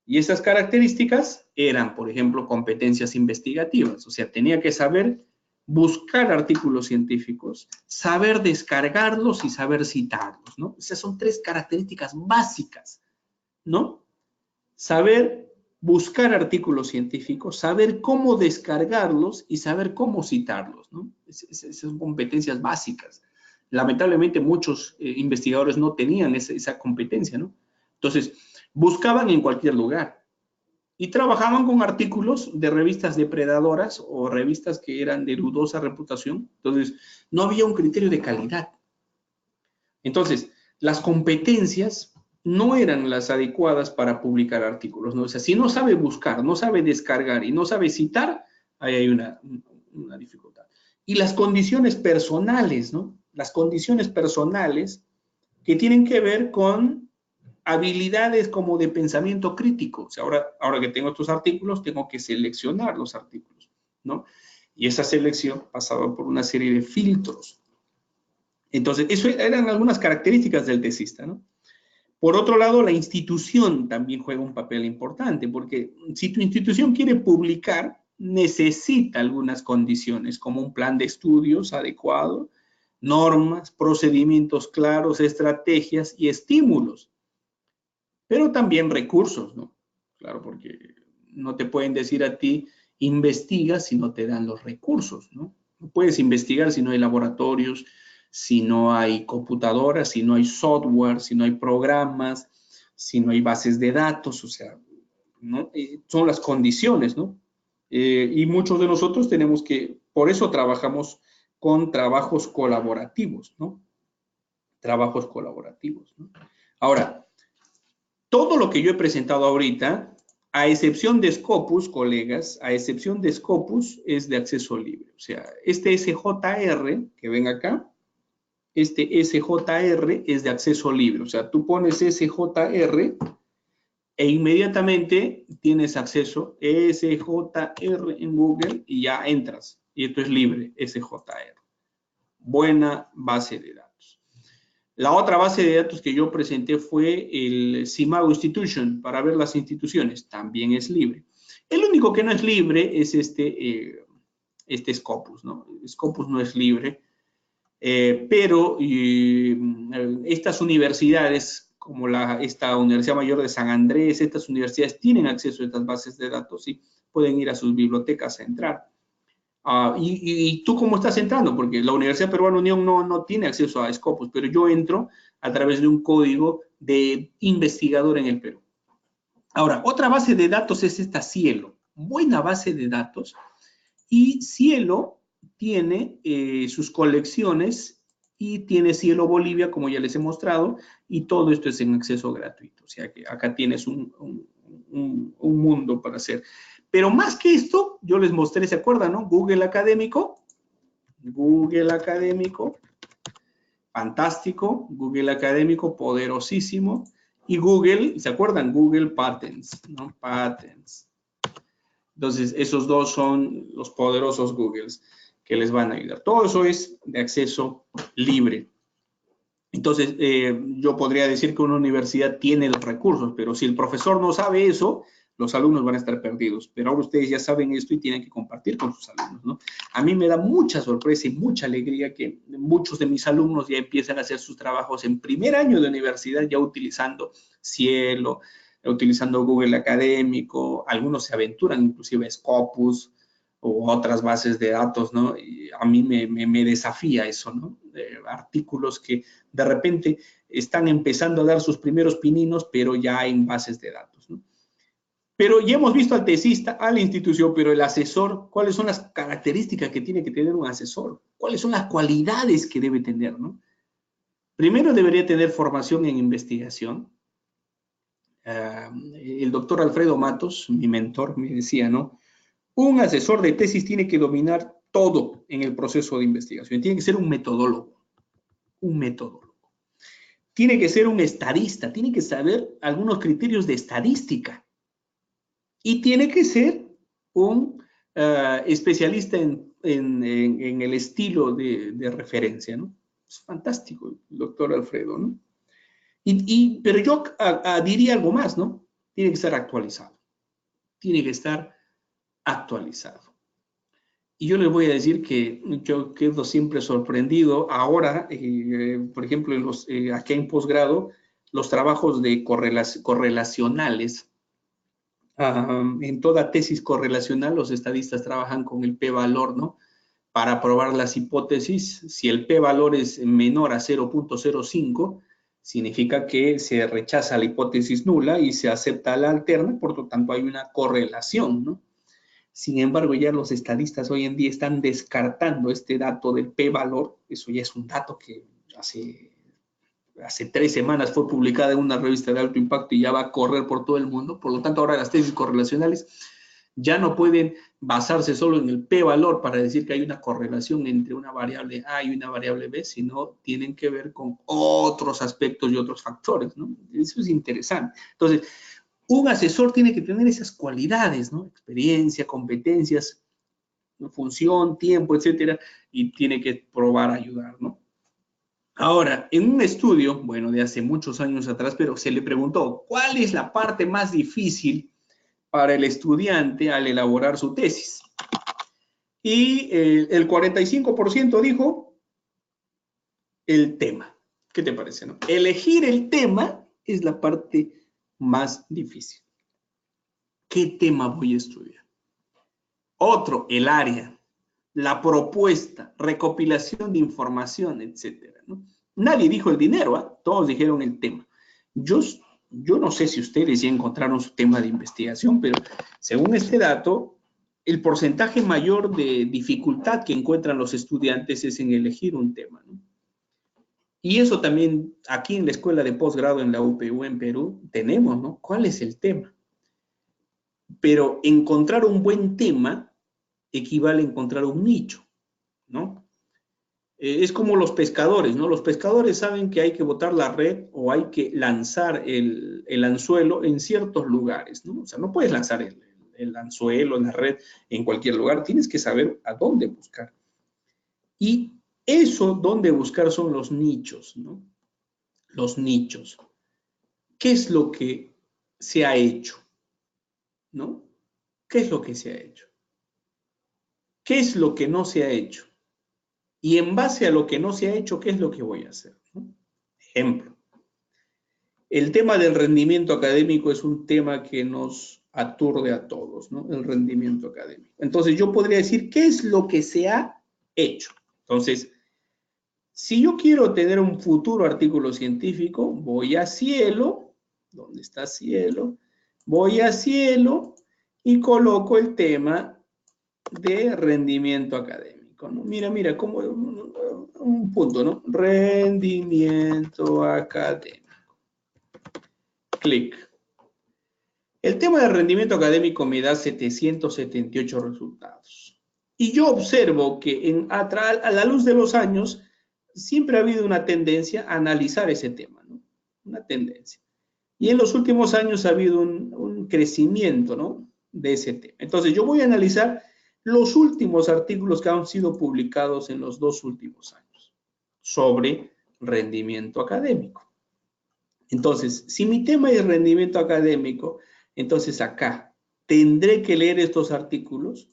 [SPEAKER 1] Y esas características eran, por ejemplo, competencias investigativas, o sea, tenía que saber buscar artículos científicos, saber descargarlos y saber citarlos, ¿no? Esas son tres características básicas, ¿no? Saber buscar artículos científicos, saber cómo descargarlos y saber cómo citarlos, ¿no? Esas son competencias básicas. Lamentablemente muchos investigadores no tenían esa competencia, ¿no? Entonces, buscaban en cualquier lugar y trabajaban con artículos de revistas depredadoras o revistas que eran de dudosa reputación. Entonces, no había un criterio de calidad. Entonces, las competencias no eran las adecuadas para publicar artículos, ¿no? O sea, si no sabe buscar, no sabe descargar y no sabe citar, ahí hay una dificultad. Y las condiciones personales, ¿no? Las condiciones personales que tienen que ver con habilidades como de pensamiento crítico. O sea, ahora que tengo estos artículos, tengo que seleccionar los artículos, ¿no? Y esa selección pasaba por una serie de filtros. Entonces, eso eran algunas características del tesista, ¿no? Por otro lado, la institución también juega un papel importante, porque si tu institución quiere publicar, necesita algunas condiciones, como un plan de estudios adecuado, normas, procedimientos claros, estrategias y estímulos, pero también recursos, ¿no? Claro, porque no te pueden decir a ti, investiga si no te dan los recursos, ¿no? No puedes investigar si no hay laboratorios, si no hay computadoras, si no hay software, si no hay programas, si no hay bases de datos, o sea, ¿no? Son las condiciones, ¿no? Y muchos de nosotros tenemos que, por eso trabajamos con trabajos colaborativos, ¿no? Trabajos colaborativos, ¿no? Ahora, todo lo que yo he presentado ahorita, a excepción de Scopus, colegas, a excepción de Scopus, es de acceso libre. O sea, este SJR, que ven acá, este SJR es de acceso libre. O sea, tú pones SJR e inmediatamente tienes acceso SJR en Google y ya entras. Y esto es libre, SJR. Buena base de datos. La otra base de datos que yo presenté fue el CIMAGO Institution, para ver las instituciones. También es libre. El único que no es libre es este Scopus, ¿no? Scopus no es libre. Pero estas universidades, como esta Universidad Mayor de San Andrés, estas universidades tienen acceso a estas bases de datos y pueden ir a sus bibliotecas a entrar. ¿Y tú cómo estás entrando? Porque la Universidad Peruana Unión no tiene acceso a Scopus, pero yo entro a través de un código de investigador en el Perú. Ahora, otra base de datos es esta Cielo. Buena base de datos. Y Cielo tiene sus colecciones y tiene Cielo Bolivia, como ya les he mostrado, y todo esto es en acceso gratuito. O sea que acá tienes un mundo para hacer. Pero más que esto, yo les mostré, ¿se acuerdan, no? Google Académico, fantástico, Google Académico, poderosísimo, y Google, ¿se acuerdan? Google Patents, ¿no? Patents. Entonces, esos dos son los poderosos Googles que les van a ayudar. Todo eso es de acceso libre. Entonces, yo podría decir que una universidad tiene los recursos, pero si el profesor no sabe eso, los alumnos van a estar perdidos. Pero ahora ustedes ya saben esto y tienen que compartir con sus alumnos, ¿no? A mí me da mucha sorpresa y mucha alegría que muchos de mis alumnos ya empiezan a hacer sus trabajos en primer año de universidad ya utilizando Cielo, utilizando Google Académico, algunos se aventuran inclusive a Scopus o otras bases de datos, ¿no? Y a mí me desafía eso, ¿no? Artículos que de repente están empezando a dar sus primeros pininos, pero ya en bases de datos, ¿no? Pero ya hemos visto al tesista, a la institución, pero el asesor, ¿cuáles son las características que tiene que tener un asesor? ¿Cuáles son las cualidades que debe tener, ¿no? Primero debería tener formación en investigación. El doctor Alfredo Matos, mi mentor, me decía, ¿no? Un asesor de tesis tiene que dominar todo en el proceso de investigación. Tiene que ser un metodólogo. Un metodólogo. Tiene que ser un estadista. Tiene que saber algunos criterios de estadística. Y tiene que ser un especialista en el estilo de referencia, ¿no? Es fantástico el doctor Alfredo, ¿no? Pero yo diría algo más, ¿no? Tiene que estar actualizado. Tiene que estar actualizado. Y yo les voy a decir que yo quedo siempre sorprendido. Ahora, por ejemplo, aquí en posgrado, los trabajos de correlacionales, en toda tesis correlacional, los estadistas trabajan con el p-valor, ¿no? Para probar las hipótesis, si el p-valor es menor a 0.05, significa que se rechaza la hipótesis nula y se acepta la alterna, por lo tanto hay una correlación, ¿no? Sin embargo, ya los estadistas hoy en día están descartando este dato del p-valor. Eso ya es un dato que hace 3 semanas fue publicada en una revista de alto impacto y ya va a correr por todo el mundo. Por lo tanto, ahora las tesis correlacionales ya no pueden basarse solo en el p-valor para decir que hay una correlación entre una variable A y una variable B, sino tienen que ver con otros aspectos y otros factores, ¿no? Eso es interesante. Entonces, un asesor tiene que tener esas cualidades, ¿no? Experiencia, competencias, función, tiempo, etcétera, y tiene que probar a ayudar, ¿no? Ahora, en un estudio, bueno, de hace muchos años atrás, pero se le preguntó, ¿cuál es la parte más difícil para el estudiante al elaborar su tesis? Y el 45% dijo el tema. ¿Qué te parece, no? Elegir el tema es la parte más difícil. ¿Qué tema voy a estudiar? Otro, el área, la propuesta, recopilación de información, etcétera, ¿no? Nadie dijo el dinero, ¿eh? Todos dijeron el tema. Yo no sé si ustedes ya encontraron su tema de investigación, pero según este dato, el porcentaje mayor de dificultad que encuentran los estudiantes es en elegir un tema, ¿no? Y eso también aquí en la escuela de posgrado en la UPU en Perú tenemos, ¿no? ¿Cuál es el tema? Pero encontrar un buen tema equivale a encontrar un nicho, ¿no? Es como los pescadores, ¿no? Los pescadores saben que hay que botar la red o hay que lanzar el anzuelo en ciertos lugares, ¿no? O sea, no puedes lanzar el anzuelo, la red en cualquier lugar, tienes que saber a dónde buscar. Y eso, dónde buscar, son los nichos, ¿no? Los nichos. ¿Qué es lo que se ha hecho? ¿No? ¿Qué es lo que se ha hecho? ¿Qué es lo que no se ha hecho? Y en base a lo que no se ha hecho, ¿qué es lo que voy a hacer? ¿No? Ejemplo. El tema del rendimiento académico es un tema que nos aturde a todos, ¿no? El rendimiento académico. Entonces, yo podría decir, ¿qué es lo que se ha hecho? Entonces, si yo quiero tener un futuro artículo científico, voy a Cielo, ¿dónde está Cielo? Voy a Cielo y coloco el tema de rendimiento académico, ¿no? Mira, cómo un punto, ¿no? Rendimiento académico. Clic. El tema del rendimiento académico me da 778 resultados. Y yo observo que a la luz de los años siempre ha habido una tendencia a analizar ese tema, ¿no? Una tendencia. Y en los últimos años ha habido un crecimiento, ¿no? De ese tema. Entonces yo voy a analizar los últimos artículos que han sido publicados en los 2 últimos años sobre rendimiento académico. Entonces, si mi tema es rendimiento académico, entonces acá tendré que leer estos artículos.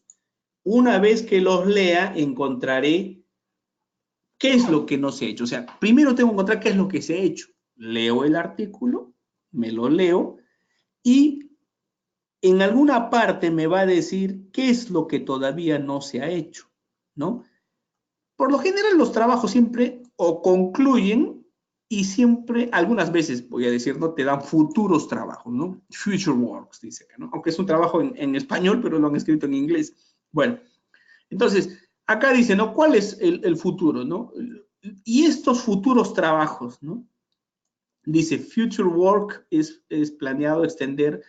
[SPEAKER 1] Una vez que los lea, encontraré qué es lo que no se ha hecho. O sea, primero tengo que encontrar qué es lo que se ha hecho. Leo el artículo, me lo leo y en alguna parte me va a decir qué es lo que todavía no se ha hecho, ¿no? Por lo general los trabajos siempre o concluyen y siempre, algunas veces, voy a decir, ¿no? Te dan futuros trabajos, ¿no? Future works, dice acá, ¿no? Aunque es un trabajo en español, pero lo han escrito en inglés. Bueno, entonces, acá dice, ¿no? ¿Cuál es el futuro, no? Y estos futuros trabajos, ¿no? Dice, future work es planeado extender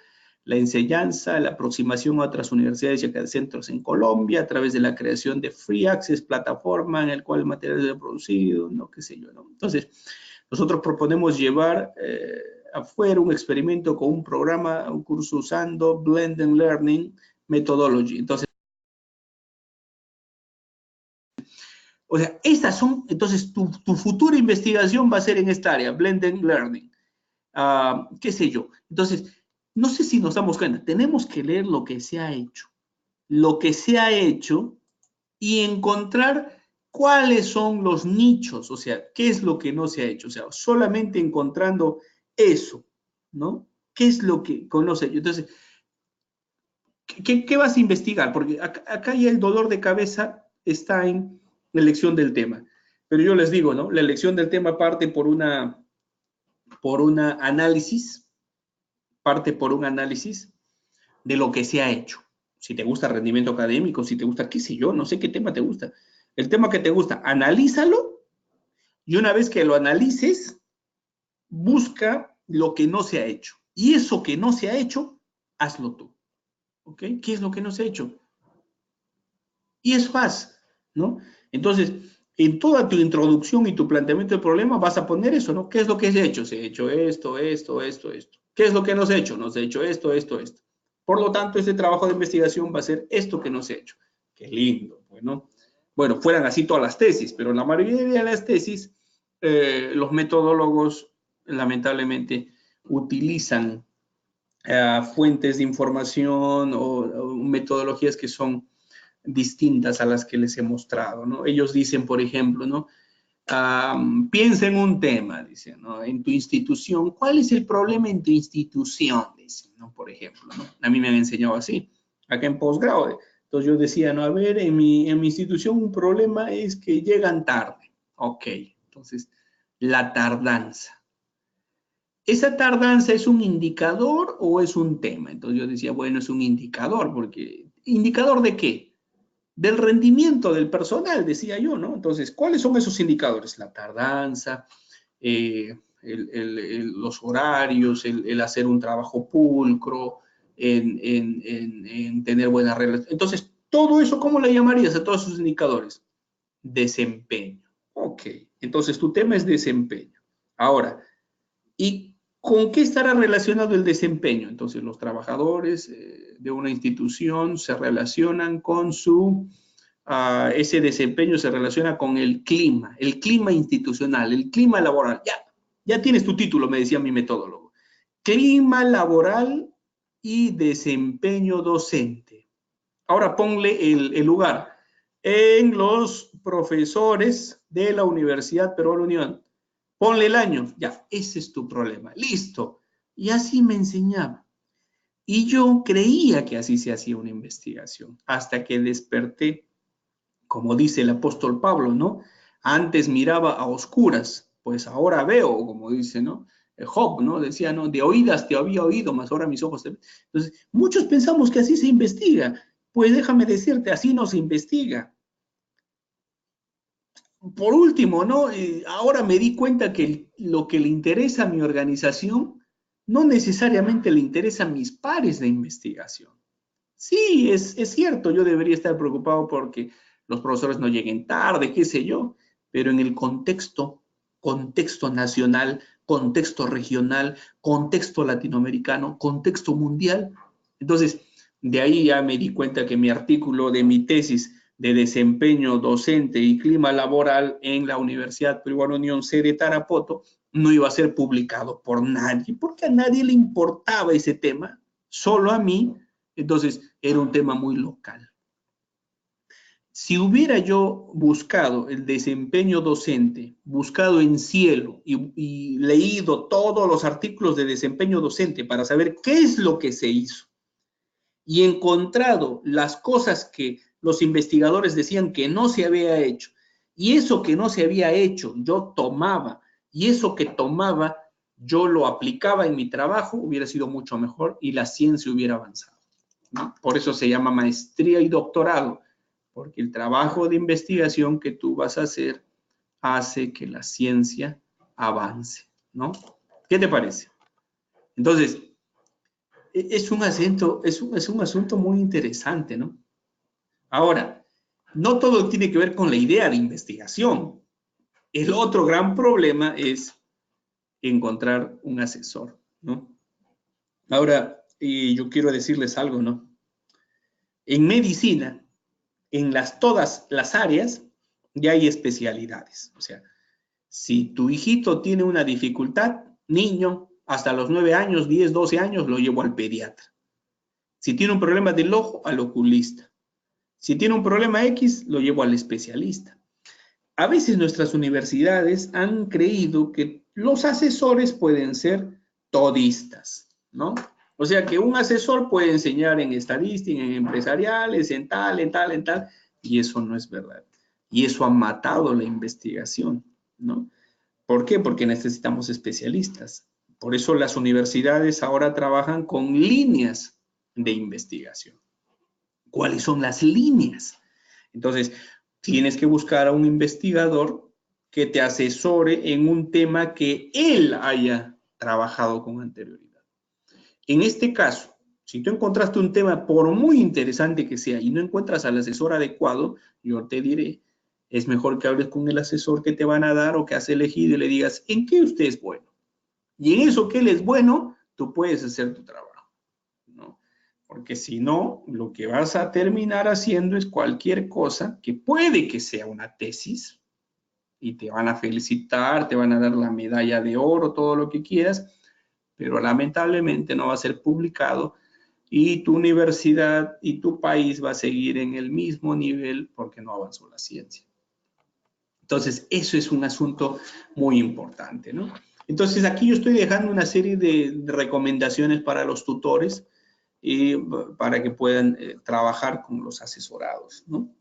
[SPEAKER 1] la enseñanza, la aproximación a otras universidades y centros en Colombia a través de la creación de Free Access, plataforma en el cual el material es producido, no qué sé yo, ¿no? Entonces, nosotros proponemos llevar afuera un experimento con un programa, un curso usando Blended Learning Methodology. Entonces, o sea, estas son, entonces, tu futura investigación va a ser en esta área, Blended Learning. Qué sé yo. Entonces, no sé si nos damos cuenta, tenemos que leer lo que se ha hecho y encontrar cuáles son los nichos, o sea, qué es lo que no se ha hecho, o sea, solamente encontrando eso, ¿no? ¿Qué es lo que conoce? Entonces, ¿qué vas a investigar? Porque acá ya el dolor de cabeza está en la elección del tema. Pero yo les digo, ¿no? La elección del tema parte por un análisis de lo que se ha hecho. Si te gusta rendimiento académico, si te gusta, qué sé yo, no sé qué tema te gusta. El tema que te gusta, analízalo y una vez que lo analices, busca lo que no se ha hecho. Y eso que no se ha hecho, hazlo tú. ¿Ok? ¿Qué es lo que no se ha hecho? Y eso haz, ¿no? Entonces, en toda tu introducción y tu planteamiento del problema vas a poner eso, ¿no? ¿Qué es lo que se ha hecho? Se ha hecho esto, esto, esto, esto. ¿Qué es lo que no se ha hecho? No se ha hecho esto, esto, esto. Por lo tanto, este trabajo de investigación va a ser esto que no se ha hecho. Qué lindo, bueno. Bueno, fueran así todas las tesis, pero en la mayoría de las tesis, los metodólogos, lamentablemente, utilizan fuentes de información o metodologías que son distintas a las que les he mostrado, ¿no? Ellos dicen, por ejemplo, ¿no? Piensa en un tema, dicen, ¿no? En tu institución, ¿cuál es el problema en tu institución? Dicen, ¿no? Por ejemplo, ¿no? A mí me han enseñado así, acá en posgrado. Entonces yo decía, no, a ver, en mi institución un problema es que llegan tarde. Ok, entonces, la tardanza. ¿Esa tardanza es un indicador o es un tema? Entonces yo decía, bueno, es un indicador, porque ¿indicador de qué? Del rendimiento del personal, decía yo, ¿no? Entonces, ¿cuáles son esos indicadores? La tardanza, los horarios, el hacer un trabajo pulcro, en tener buenas reglas. Entonces, todo eso, ¿cómo le llamarías a todos esos indicadores? Desempeño. Ok, entonces tu tema es desempeño. Ahora, ¿y con qué estará relacionado el desempeño? Entonces, los trabajadores de una institución se relacionan con ese desempeño se relaciona con el clima institucional, el clima laboral. Ya tienes tu título, me decía mi metodólogo. Clima laboral y desempeño docente. Ahora ponle el lugar. En los profesores de la Universidad Peruana Unión. Ponle el año. Ya, ese es tu problema. Listo. Y así me enseñaba. Y yo creía que así se hacía una investigación, hasta que desperté, como dice el apóstol Pablo, ¿no? Antes miraba a oscuras, pues ahora veo, como dice, ¿no? Job, ¿no? Decía, ¿no? De oídas te había oído, mas ahora mis ojos te ven. Entonces, muchos pensamos que así se investiga. Pues déjame decirte, así no se investiga. por último, ¿no? Ahora me di cuenta que lo que le interesa a mi organización no necesariamente le interesa a mis pares de investigación. Sí, es cierto, yo debería estar preocupado porque los profesores no lleguen tarde, qué sé yo, pero en el contexto nacional, contexto regional, contexto latinoamericano, contexto mundial. Entonces, de ahí ya me di cuenta que mi artículo de mi tesis de desempeño docente y clima laboral en la Universidad Peruana Unión Sede Tarapoto no iba a ser publicado por nadie, porque a nadie le importaba ese tema, solo a mí. Entonces, era un tema muy local. Si hubiera yo buscado el desempeño docente, buscado en Cielo y leído todos los artículos de desempeño docente para saber qué es lo que se hizo y encontrado las cosas que los investigadores decían que no se había hecho y eso que no se había hecho yo tomaba y eso que tomaba yo lo aplicaba en mi trabajo, hubiera sido mucho mejor y la ciencia hubiera avanzado, ¿no? Por eso se llama maestría y doctorado, porque el trabajo de investigación que tú vas a hacer hace que la ciencia avance, ¿no? ¿Qué te parece? Entonces, es un asunto muy interesante, ¿no? Ahora, no todo tiene que ver con la idea de investigación. El otro gran problema es encontrar un asesor, ¿no? Ahora, yo quiero decirles algo, ¿no? En medicina, en todas las áreas, ya hay especialidades. O sea, si tu hijito tiene una dificultad, niño, hasta los 9 años, 10, 12 años, lo llevo al pediatra. Si tiene un problema del ojo, al oculista. Si tiene un problema X, lo llevo al especialista. A veces nuestras universidades han creído que los asesores pueden ser todistas, ¿no? O sea, que un asesor puede enseñar en estadística, en empresariales, en tal, y eso no es verdad. Y eso ha matado la investigación, ¿no? ¿Por qué? Porque necesitamos especialistas. Por eso las universidades ahora trabajan con líneas de investigación. ¿Cuáles son las líneas? Entonces, tienes que buscar a un investigador que te asesore en un tema que él haya trabajado con anterioridad. En este caso, si tú encontraste un tema, por muy interesante que sea, y no encuentras al asesor adecuado, yo te diré, es mejor que hables con el asesor que te van a dar o que has elegido y le digas, ¿en qué usted es bueno? Y en eso que él es bueno, tú puedes hacer tu trabajo, ¿no? Porque si no, lo que vas a terminar haciendo es cualquier cosa que puede que sea una tesis y te van a felicitar, te van a dar la medalla de oro, todo lo que quieras, pero lamentablemente no va a ser publicado y tu universidad y tu país va a seguir en el mismo nivel porque no avanzó la ciencia. Entonces, eso es un asunto muy importante, ¿no? Entonces, aquí yo estoy dejando una serie de recomendaciones para los tutores para que puedan trabajar con los asesorados, ¿no?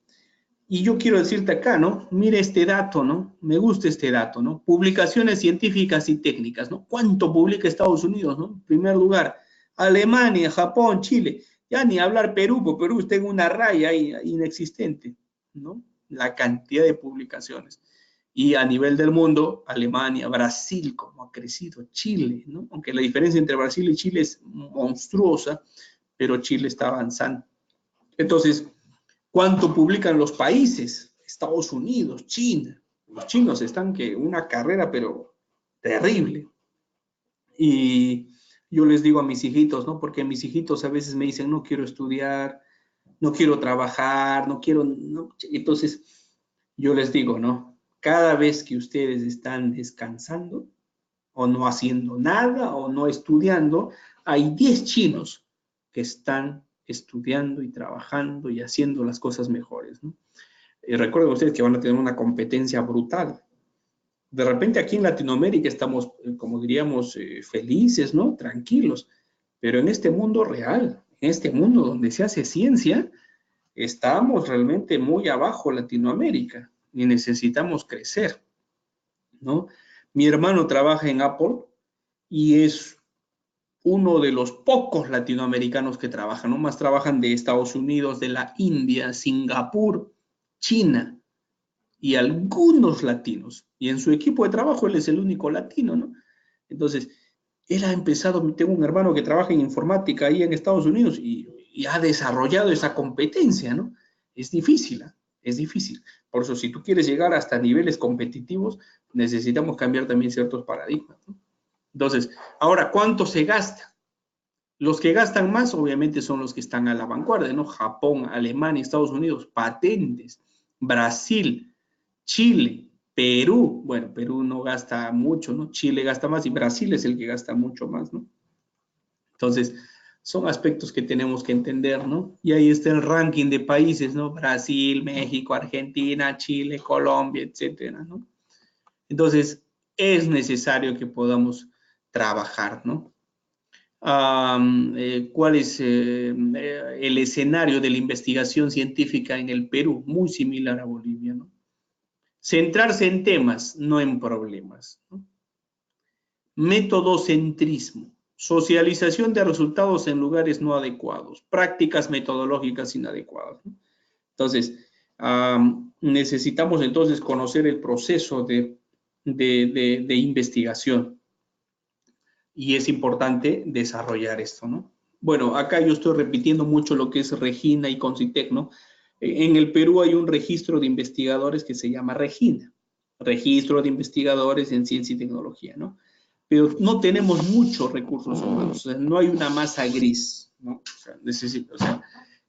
[SPEAKER 1] Y yo quiero decirte acá, ¿no? Mire este dato, ¿no? Me gusta este dato, ¿no? Publicaciones científicas y técnicas, ¿no? ¿Cuánto publica Estados Unidos, ¿no? En primer lugar, Alemania, Japón, Chile. Ya ni hablar Perú, porque Perú está en una raya ahí, inexistente, ¿no? La cantidad de publicaciones. Y a nivel del mundo, Alemania, Brasil, como ha crecido, Chile, ¿no? Aunque la diferencia entre Brasil y Chile es monstruosa, pero Chile está avanzando. Entonces, ¿cuánto publican los países? Estados Unidos, China. Los chinos están que una carrera, pero terrible. Y yo les digo a mis hijitos, ¿no? Porque mis hijitos a veces me dicen, no quiero estudiar, no quiero trabajar, no quiero... No. Entonces, yo les digo, ¿no? Cada vez que ustedes están descansando, o no haciendo nada, o no estudiando, hay 10 chinos que están estudiando y trabajando y haciendo las cosas mejores, ¿no? Recuerden ustedes que van a tener una competencia brutal. De repente aquí en Latinoamérica estamos, como diríamos, felices, ¿no? Tranquilos. Pero en este mundo real, en este mundo donde se hace ciencia, estamos realmente muy abajo Latinoamérica y necesitamos crecer, ¿no? Mi hermano trabaja en Apple y es uno de los pocos latinoamericanos que trabajan, ¿no? Más trabajan de Estados Unidos, de la India, Singapur, China. y algunos latinos. Y en su equipo de trabajo él es el único latino, ¿no? Entonces, él ha empezado, tengo un hermano que trabaja en informática ahí en Estados Unidos y ha desarrollado esa competencia, ¿no? Es difícil, ¿eh? Es difícil. Por eso, si tú quieres llegar hasta niveles competitivos, necesitamos cambiar también ciertos paradigmas, ¿no? Entonces, ahora, ¿cuánto se gasta? Los que gastan más, obviamente, son los que están a la vanguardia, ¿no? Japón, Alemania, Estados Unidos, patentes, Brasil, Chile, Perú. Bueno, Perú no gasta mucho, ¿no? Chile gasta más y Brasil es el que gasta mucho más, ¿no? Entonces, son aspectos que tenemos que entender, ¿no? Y ahí está el ranking de países, ¿no? Brasil, México, Argentina, Chile, Colombia, etcétera, ¿no? Entonces, es necesario que podamos trabajar, ¿no? ¿Cuál es el escenario de la investigación científica en el Perú? Muy similar a Bolivia, ¿no? Centrarse en temas, no en problemas, ¿no? Metodocentrismo, socialización de resultados en lugares no adecuados, prácticas metodológicas inadecuadas, ¿no? Entonces, necesitamos entonces conocer el proceso de investigación. Y es importante desarrollar esto, ¿no? Bueno, acá yo estoy repitiendo mucho lo que es Regina y Concitec, ¿no? En el Perú hay un registro de investigadores que se llama Regina, Registro de Investigadores en Ciencia y Tecnología, ¿no? Pero no tenemos muchos recursos humanos, o sea, no hay una masa gris, ¿no? O sea,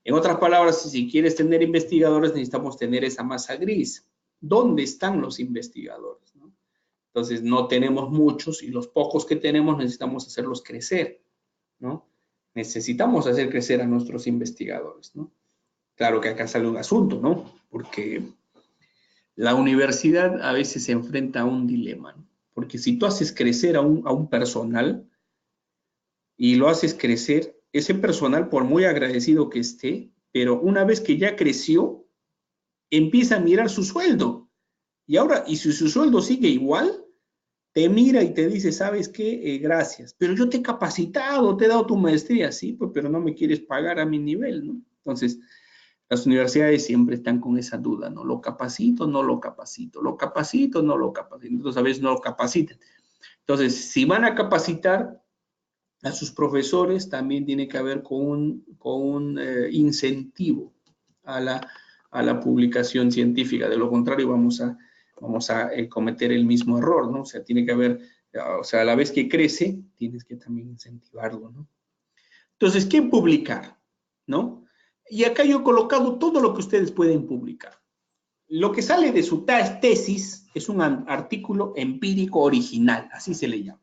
[SPEAKER 1] en otras palabras, si quieres tener investigadores, necesitamos tener esa masa gris. ¿Dónde están los investigadores, ¿no? Entonces, no tenemos muchos y los pocos que tenemos necesitamos hacerlos crecer, ¿no? Necesitamos hacer crecer a nuestros investigadores, ¿no? Claro que acá sale un asunto, ¿no? Porque la universidad a veces se enfrenta a un dilema, ¿no? Porque si tú haces crecer a un personal y lo haces crecer, ese personal, por muy agradecido que esté, pero una vez que ya creció, empieza a mirar su sueldo. Y ahora, y si su sueldo sigue igual, te mira y te dice, ¿sabes qué? Gracias, pero yo te he capacitado, te he dado tu maestría, sí, pues, pero no me quieres pagar a mi nivel, ¿no? Entonces, las universidades siempre están con esa duda, ¿no? ¿Lo capacito? ¿No lo capacito? ¿Lo capacito? ¿No lo capacito? Entonces, a veces no lo capacitan. Entonces, si van a capacitar a sus profesores, también tiene que haber con un incentivo a la publicación científica. De lo contrario, vamos a cometer el mismo error, ¿no? O sea, tiene que haber, o sea, a la vez que crece, tienes que también incentivarlo, ¿no? Entonces, ¿qué publicar? ¿No? Y acá yo he colocado todo lo que ustedes pueden publicar. Lo que sale de su tesis es un artículo empírico original, así se le llama.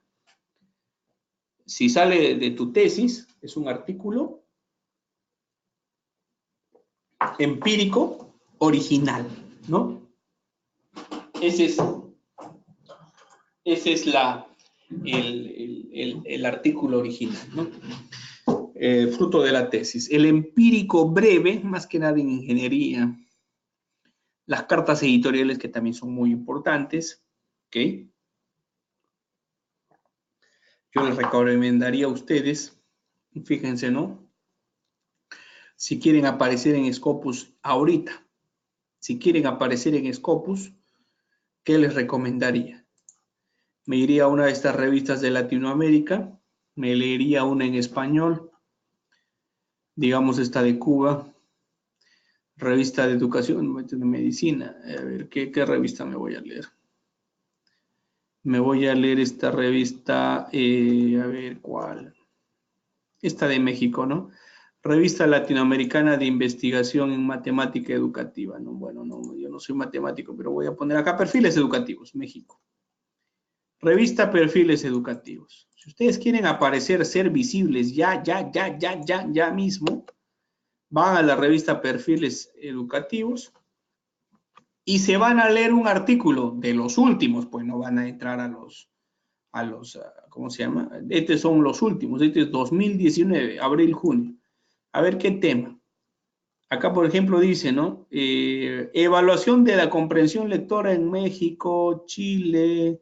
[SPEAKER 1] Si sale de tu tesis, es un artículo empírico original, ¿no? Ese es el artículo original, ¿no? Fruto de la tesis. El empírico breve, más que nada en ingeniería. Las cartas editoriales que también son muy importantes, ¿ok? Yo les recomendaría a ustedes, fíjense, ¿no? Si quieren aparecer en Scopus ahorita, si quieren aparecer en Scopus, ¿qué les recomendaría? Me iría a una de estas revistas de Latinoamérica, me leería una en español, digamos esta de Cuba, revista de educación, de medicina. A ver, ¿qué revista me voy a leer? Me voy a leer esta revista, a ver cuál. Esta de México, ¿no? Revista Latinoamericana de Investigación en Matemática Educativa, ¿no? Bueno, no, yo no soy matemático, pero voy a poner acá Perfiles Educativos, México. Revista Perfiles Educativos. Si ustedes quieren aparecer, ser visibles ya mismo, van a la revista Perfiles Educativos y se van a leer un artículo de los últimos, pues no van a entrar a los ¿cómo se llama? Estos son los últimos, este es 2019, abril, junio. A ver qué tema. Acá, por ejemplo, dice, ¿no? Evaluación de la comprensión lectora en México, Chile,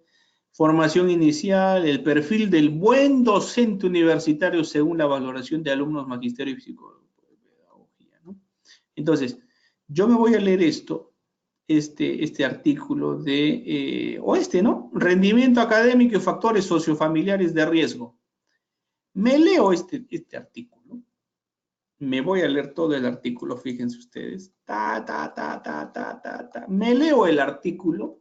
[SPEAKER 1] formación inicial, el perfil del buen docente universitario según la valoración de alumnos, magisterio y psicopedagogía, ¿no? Entonces, yo me voy a leer esto este artículo de, ¿no? Rendimiento académico y factores sociofamiliares de riesgo. Me leo este artículo. Me voy a leer todo el artículo, fíjense ustedes. Me leo el artículo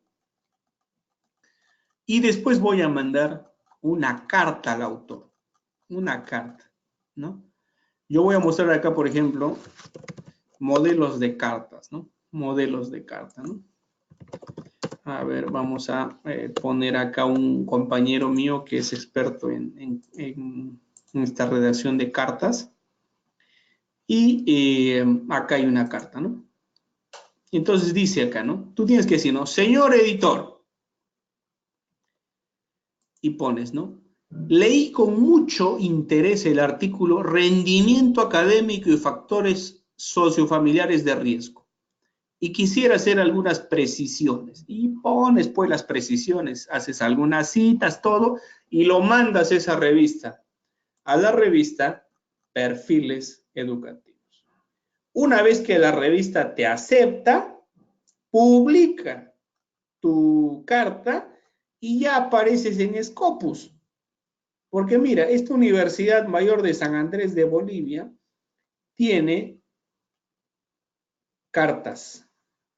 [SPEAKER 1] y después voy a mandar una carta al autor. Una carta, ¿no? Yo voy a mostrar acá, por ejemplo, modelos de cartas, ¿no? Modelos de carta, ¿no? A ver, vamos a poner acá un compañero mío que es experto en esta redacción de cartas. Y acá hay una carta, ¿no? Entonces dice acá, ¿no? Tú tienes que decir, ¿no? Señor editor. Y pones, ¿no? Leí con mucho interés el artículo Rendimiento académico y factores sociofamiliares de riesgo. Y quisiera hacer algunas precisiones. Y pones pues las precisiones, haces algunas citas, todo, y lo mandas a esa revista. A la revista Perfiles Educativos. Una vez que la revista te acepta, publica tu carta y ya apareces en Scopus. Porque mira, esta Universidad Mayor de San Andrés de Bolivia tiene cartas.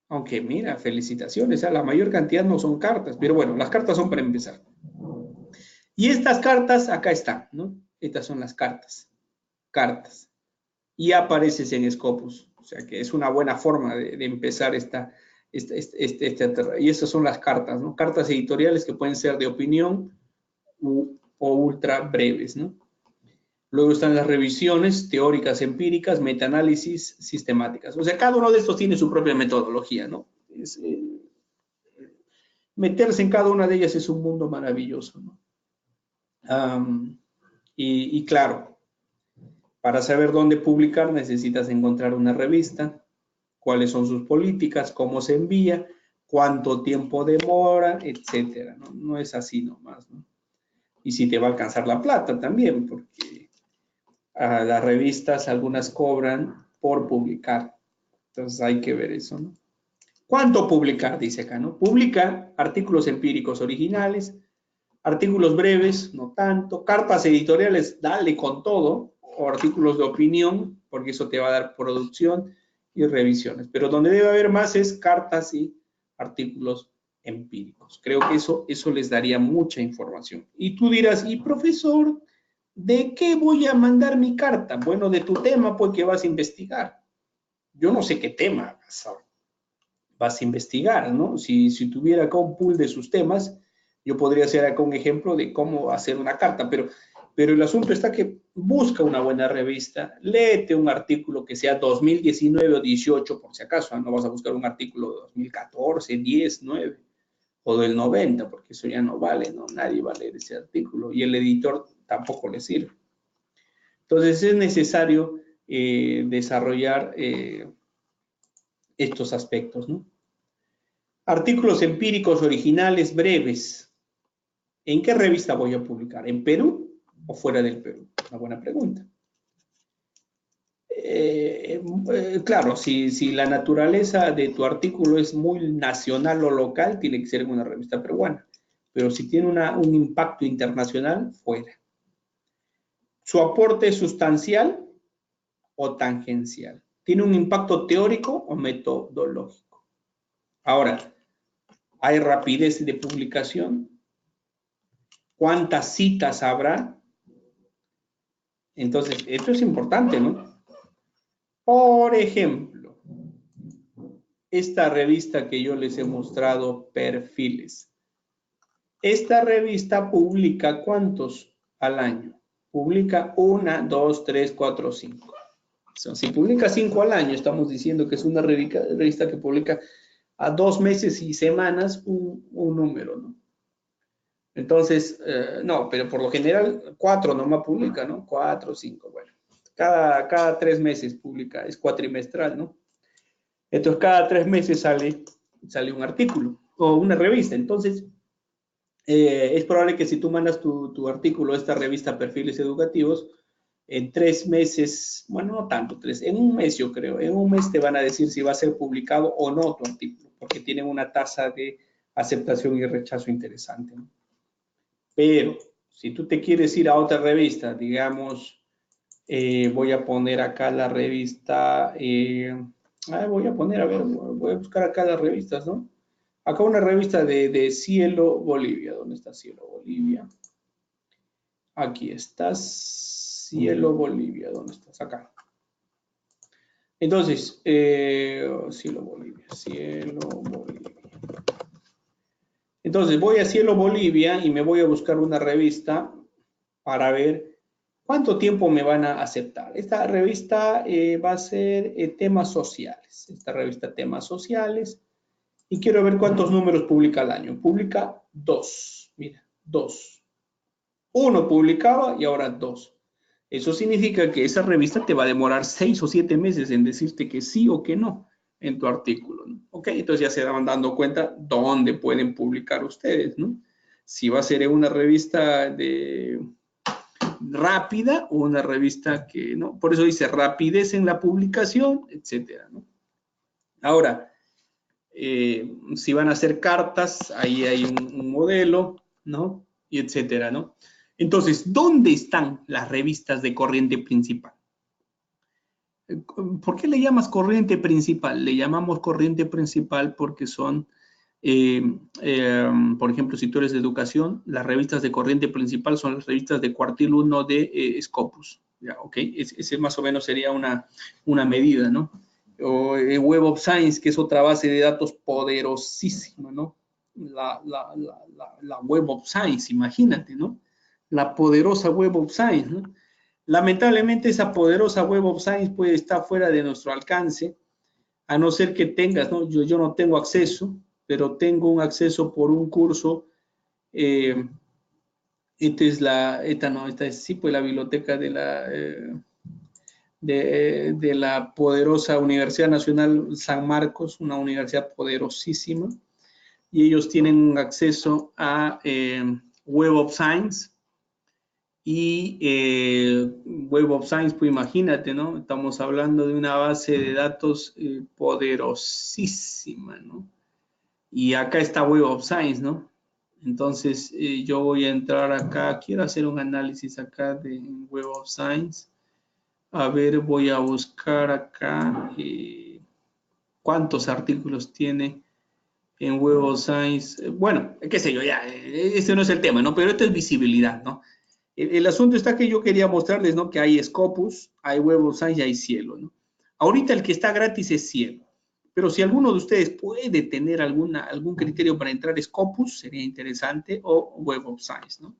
[SPEAKER 1] Aunque mira, felicitaciones, la mayor cantidad no son cartas, pero bueno, las cartas son para empezar. Y estas cartas, acá están, ¿no? Estas son las cartas. Cartas. Y apareces en Scopus. O sea que es una buena forma de empezar y estas son las cartas, ¿no? Cartas editoriales que pueden ser de opinión o ultra breves, ¿no? Luego están las revisiones teóricas, empíricas, metaanálisis, sistemáticas. O sea, cada uno de estos tiene su propia metodología, ¿no? Meterse en cada una de ellas es un mundo maravilloso, ¿no? Y claro, para saber dónde publicar necesitas encontrar una revista, cuáles son sus políticas, cómo se envía, cuánto tiempo demora, etcétera, ¿no? No es así nomás, ¿no? Y si te va a alcanzar la plata también, porque a las revistas algunas cobran por publicar. Entonces hay que ver eso, ¿no? ¿Cuánto publicar? Dice acá, ¿no? Publica artículos empíricos originales, artículos breves, no tanto, cartas editoriales, dale con todo, o artículos de opinión, porque eso te va a dar producción y revisiones. Pero donde debe haber más es cartas y artículos empíricos. Creo que eso les daría mucha información. Y tú dirás, y profesor, ¿de qué voy a mandar mi carta? Bueno, de tu tema, pues, que vas a investigar. Yo no sé qué tema vas a investigar, ¿no? Si tuviera acá un pool de sus temas, yo podría hacer acá un ejemplo de cómo hacer una carta, pero el asunto está que busca una buena revista, léete un artículo que sea 2019 o 18, por si acaso, no vas a buscar un artículo de 2014, 10, 9 o del 90, porque eso ya no vale, ¿no? Nadie va a leer ese artículo y el editor tampoco le sirve. Entonces es necesario desarrollar estos aspectos, ¿no? Artículos empíricos originales breves. ¿En qué revista voy a publicar? ¿En Perú o fuera del Perú? Una buena pregunta. Claro, si la naturaleza de tu artículo es muy nacional o local, tiene que ser en una revista peruana. Pero si tiene un impacto internacional, fuera. ¿Su aporte es sustancial o tangencial? ¿Tiene un impacto teórico o metodológico? Ahora, ¿hay rapidez de publicación? ¿Cuántas citas habrá? Entonces, esto es importante, ¿no? Por ejemplo, esta revista que yo les he mostrado, Perfiles. Esta revista publica ¿cuántos al año? Publica 1, 2, 3, 4, 5. Si publica 5 al año, estamos diciendo que es una revista que publica a 2 meses y semanas un número, ¿no? Entonces, no, pero por lo general 4 nomás publica, ¿no? 4, 5, bueno. Cada 3 meses publica, es cuatrimestral, ¿no? Entonces, cada 3 meses sale un artículo o una revista. Entonces, es probable que si tú mandas tu artículo a esta revista Perfiles Educativos, En 3 meses, bueno, no tanto, en un mes yo creo, en un mes te van a decir si va a ser publicado o no tu artículo, porque tienen una tasa de aceptación y rechazo interesante, ¿no? Pero si tú te quieres ir a otra revista, digamos, voy a poner acá la revista, voy a poner, a ver, voy a buscar acá las revistas, ¿no? Acá una revista de Cielo Bolivia. ¿Dónde está Cielo Bolivia? Aquí estás, Cielo Bolivia. ¿Dónde estás? Acá. Entonces, Cielo Bolivia, Cielo Bolivia. Entonces, voy a Cielo Bolivia y me voy a buscar una revista para ver cuánto tiempo me van a aceptar. Esta revista va a ser temas sociales. Esta revista temas sociales. Y quiero ver cuántos números publica al año. Publica 2. Mira, 2. Uno publicaba y ahora 2. Eso significa que esa revista te va a demorar 6 o 7 meses en decirte que sí o que no en tu artículo, ¿no? Ok, entonces ya se van dando cuenta dónde pueden publicar ustedes, ¿no? Si va a ser en una revista rápida o una revista que, ¿no? Por eso dice rapidez en la publicación, etcétera, ¿no? Ahora, si van a hacer cartas, ahí hay un modelo, ¿no? Y etcétera, ¿no? Entonces, ¿dónde están las revistas de corriente principal? ¿Por qué le llamas corriente principal? Le llamamos corriente principal porque son, por ejemplo, si tú eres de educación, las revistas de corriente principal son las revistas de cuartil 1 de Scopus. Ya, ok, ese más o menos sería una medida, ¿no? O Web of Science, que es otra base de datos poderosísima, ¿no? La Web of Science, imagínate, ¿no? La poderosa Web of Science, ¿no? Lamentablemente esa poderosa Web of Science puede estar fuera de nuestro alcance, a no ser que tengas, ¿no? Yo no tengo acceso, pero tengo un acceso por un curso. Esta es sí, pues la biblioteca de la poderosa Universidad Nacional San Marcos, una universidad poderosísima, y ellos tienen acceso a Web of Science. Y Web of Science, pues imagínate, ¿no? Estamos hablando de una base de datos poderosísima, ¿no? Y acá está Web of Science, ¿no? Entonces yo voy a entrar acá, quiero hacer un análisis acá de Web of Science. A ver, voy a buscar acá cuántos artículos tiene en Web of Science. Bueno, qué sé yo, ya, este no es el tema, ¿no? Pero esto es visibilidad, ¿no? El asunto está que yo quería mostrarles, ¿no? Que hay Scopus, hay Web of Science y hay Cielo, ¿no? Ahorita el que está gratis es Cielo, pero si alguno de ustedes puede tener algún criterio para entrar Scopus, sería interesante, o Web of Science, ¿no?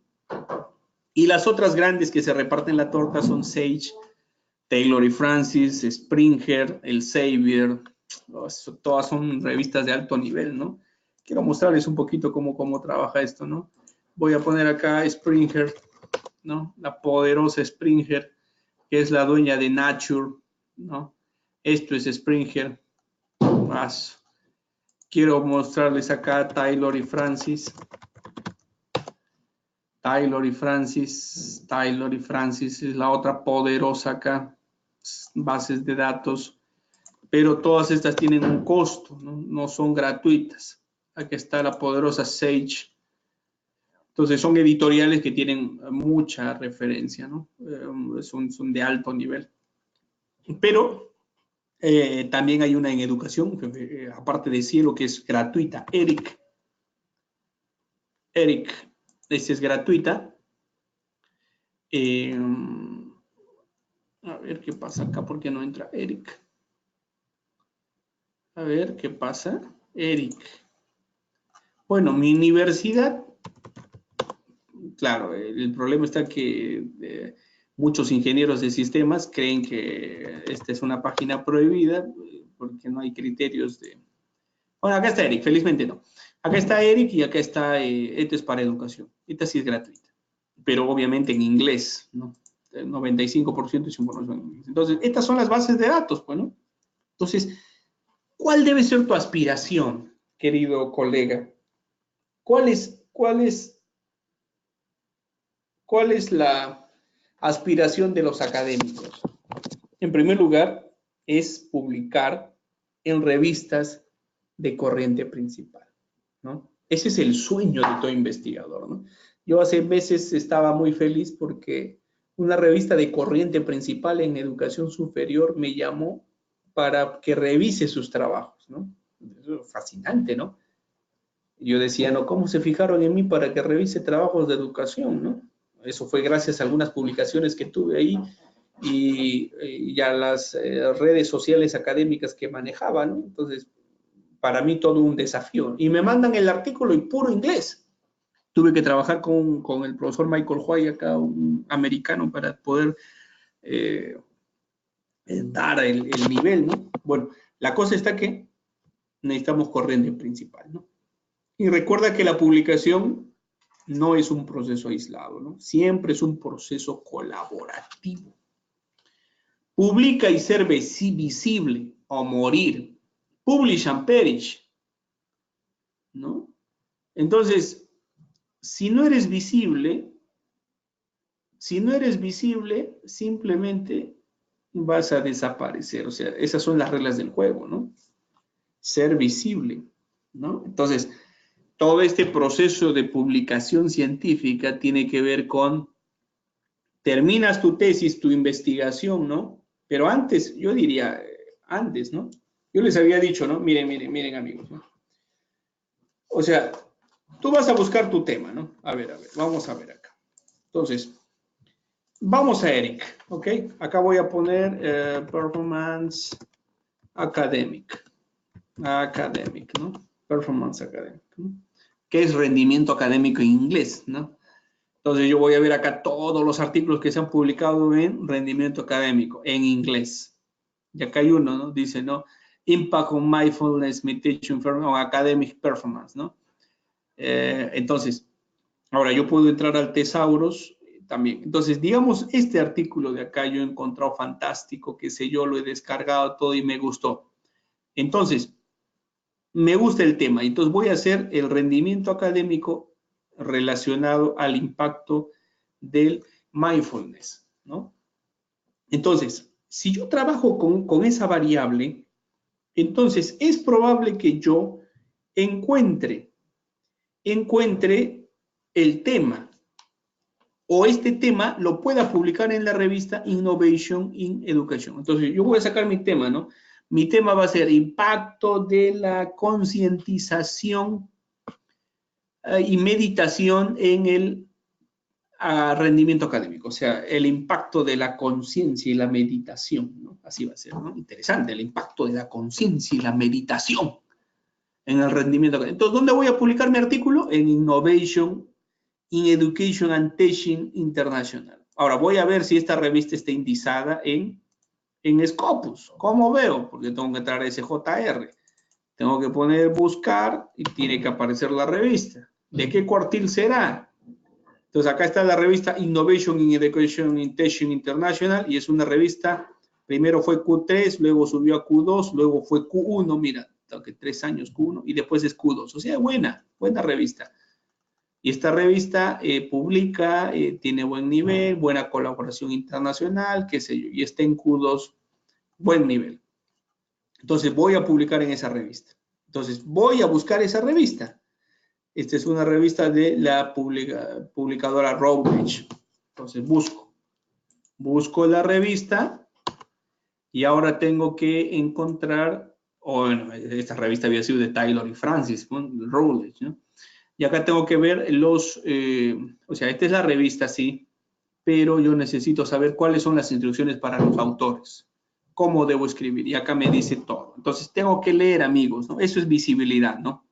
[SPEAKER 1] Y las otras grandes que se reparten la torta son Sage, Taylor y Francis, Springer, Elsevier, todas son revistas de alto nivel, ¿no? Quiero mostrarles un poquito cómo trabaja esto, ¿no? Voy a poner acá Springer, ¿no? La poderosa Springer, que es la dueña de Nature, ¿no? Esto es Springer. Quiero mostrarles acá Taylor y Francis. Taylor y Francis es la otra poderosa acá, bases de datos, pero todas estas tienen un costo, no son gratuitas. Aquí está la poderosa Sage. Entonces son editoriales que tienen mucha referencia, ¿no? Son de alto nivel. Pero también hay una en educación, aparte de Cielo, que es gratuita. Eric, esta es gratuita. A ver qué pasa acá, ¿por qué no entra Eric? A ver qué pasa. Eric. Bueno, mi universidad, claro, el problema está que muchos ingenieros de sistemas creen que esta es una página prohibida porque no hay criterios de... Bueno, acá está Eric, felizmente no. Acá está Eric y acá está, esto es para educación. Esta sí es gratuita, pero obviamente en inglés, ¿no? El 95% es información en inglés. Entonces, estas son las bases de datos, pues, ¿no? Entonces, ¿cuál debe ser tu aspiración, querido colega? ¿Cuál es la aspiración de los académicos. En primer lugar, es publicar en revistas de corriente principal, ¿no? Ese es el sueño de todo investigador, ¿no? Yo hace meses estaba muy feliz porque una revista de corriente principal en educación superior me llamó para que revise sus trabajos, ¿no? Eso es fascinante, ¿no? Yo decía, no, ¿cómo se fijaron en mí para que revise trabajos de educación, ¿no? Eso fue gracias a algunas publicaciones que tuve ahí y a las redes sociales académicas que manejaba, ¿no? Entonces, para mí todo un desafío. Y me mandan el artículo en puro inglés. Tuve que trabajar con el profesor Michael Huay, acá un americano, para poder dar el nivel, ¿no? Bueno, la cosa está que necesitamos corriente principal, ¿no? Y recuerda que la publicación no es un proceso aislado, ¿no? Siempre es un proceso colaborativo. Publica y ser visible o morir. Publish and perish, ¿no? Entonces, si no eres visible, simplemente vas a desaparecer. O sea, esas son las reglas del juego, ¿no? Ser visible, ¿no? Entonces, todo este proceso de publicación científica tiene que ver con, terminas tu tesis, tu investigación, ¿no? Pero antes, yo diría, antes, ¿no? Yo les había dicho, ¿no? Miren amigos, ¿no? O sea, tú vas a buscar tu tema, ¿no? A ver, vamos a ver acá. Entonces, vamos a ERIC, ¿ok? Acá voy a poner Performance Academic, ¿no? Performance Academic, ¿no? Que es rendimiento académico en inglés, ¿no? Entonces yo voy a ver acá todos los artículos que se han publicado en rendimiento académico, en inglés. Y acá hay uno, ¿no? Dice, ¿no? Impact on Mindfulness Meditation on Academic Performance, ¿no? Entonces, ahora yo puedo entrar al Tesauros también. Entonces, digamos, este artículo de acá yo he encontrado fantástico, que sé yo, lo he descargado todo y me gustó. Entonces, me gusta el tema. Entonces voy a hacer el rendimiento académico relacionado al impacto del mindfulness, ¿no? Entonces, si yo trabajo con esa variable, entonces es probable que yo encuentre el tema o este tema lo pueda publicar en la revista Innovation in Education. Entonces, yo voy a sacar mi tema, ¿no? Mi tema va a ser impacto de la concientización y meditación en el rendimiento académico, o sea, el impacto de la conciencia y la meditación, ¿no? Así va a ser, ¿no? Interesante, el impacto de la conciencia y la meditación en el rendimiento académico. Entonces, ¿dónde voy a publicar mi artículo? En Innovation in Education and Teaching International. Ahora, voy a ver si esta revista está indizada en Scopus. ¿Cómo veo? Porque tengo que entrar a SJR. Tengo que poner buscar y tiene que aparecer la revista. ¿De qué cuartil será? Entonces, acá está la revista Innovation in Education and Teaching International y es una revista, primero fue Q3, luego subió a Q2, luego fue Q1, mira, que 3 años Q1 y después es Q2. O sea, buena revista. Y esta revista publica, tiene buen nivel, buena colaboración internacional, qué sé yo, y está en Q2, buen nivel. Entonces voy a publicar en esa revista. Entonces voy a buscar esa revista. Esta es una revista de la publicadora Routledge. Entonces busco la revista y ahora tengo que encontrar, bueno, esta revista había sido de Taylor y Francis, ¿no? Routledge, ¿no? Y acá tengo que ver o sea, esta es la revista, sí, pero yo necesito saber cuáles son las instrucciones para los autores, cómo debo escribir, y acá me dice todo. Entonces, tengo que leer, amigos, ¿no? Eso es visibilidad, ¿no?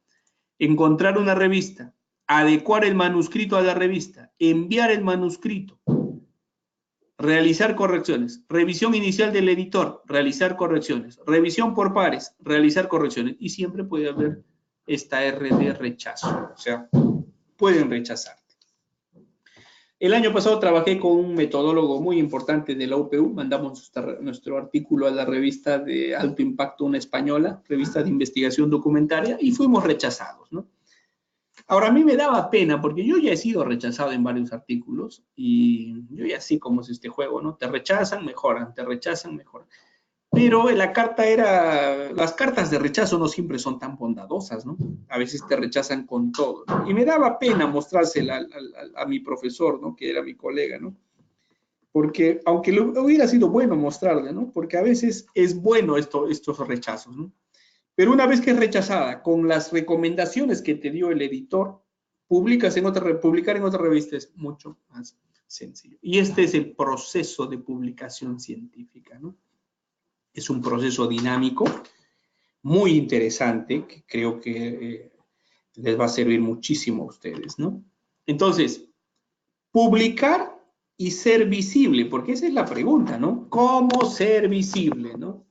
[SPEAKER 1] Encontrar una revista, adecuar el manuscrito a la revista, enviar el manuscrito, realizar correcciones, revisión inicial del editor, realizar correcciones, revisión por pares, realizar correcciones, y siempre puede haber esta R de rechazo, o sea, pueden rechazarte. El año pasado trabajé con un metodólogo muy importante de la UPU, mandamos nuestro artículo a la revista de alto impacto, una española, revista de investigación documentaria, y fuimos rechazados, ¿no? Ahora, a mí me daba pena porque yo ya he sido rechazado en varios artículos y yo ya sé cómo es este juego, ¿no? Te rechazan, mejoran, te rechazan, mejoran. Pero la carta las cartas de rechazo no siempre son tan bondadosas, ¿no? A veces te rechazan con todo, ¿no? Y me daba pena mostrársela a mi profesor, ¿no? Que era mi colega, ¿no? Porque aunque hubiera sido bueno mostrarle, ¿no? Porque a veces es bueno estos rechazos, ¿no? Pero una vez que es rechazada, con las recomendaciones que te dio el editor, publicar en otra revista es mucho más sencillo. Y este es el proceso de publicación científica, ¿no? Es un proceso dinámico, muy interesante, que creo que les va a servir muchísimo a ustedes, ¿no? Entonces, publicar y ser visible, porque esa es la pregunta, ¿no? ¿Cómo ser visible, no?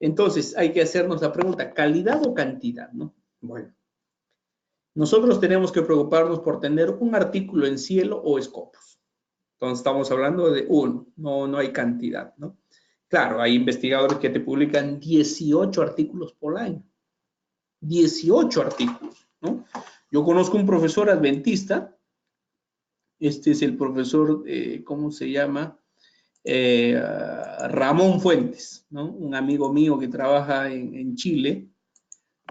[SPEAKER 1] Entonces, hay que hacernos la pregunta, ¿calidad o cantidad, no? Bueno, nosotros tenemos que preocuparnos por tener un artículo en Cielo o Scopus. Entonces, estamos hablando de uno, no hay cantidad, ¿no? Claro, hay investigadores que te publican 18 artículos por año. 18 artículos, ¿no? Yo conozco un profesor adventista, este es el profesor, ¿cómo se llama? Ramón Fuentes, ¿no? Un amigo mío que trabaja en Chile.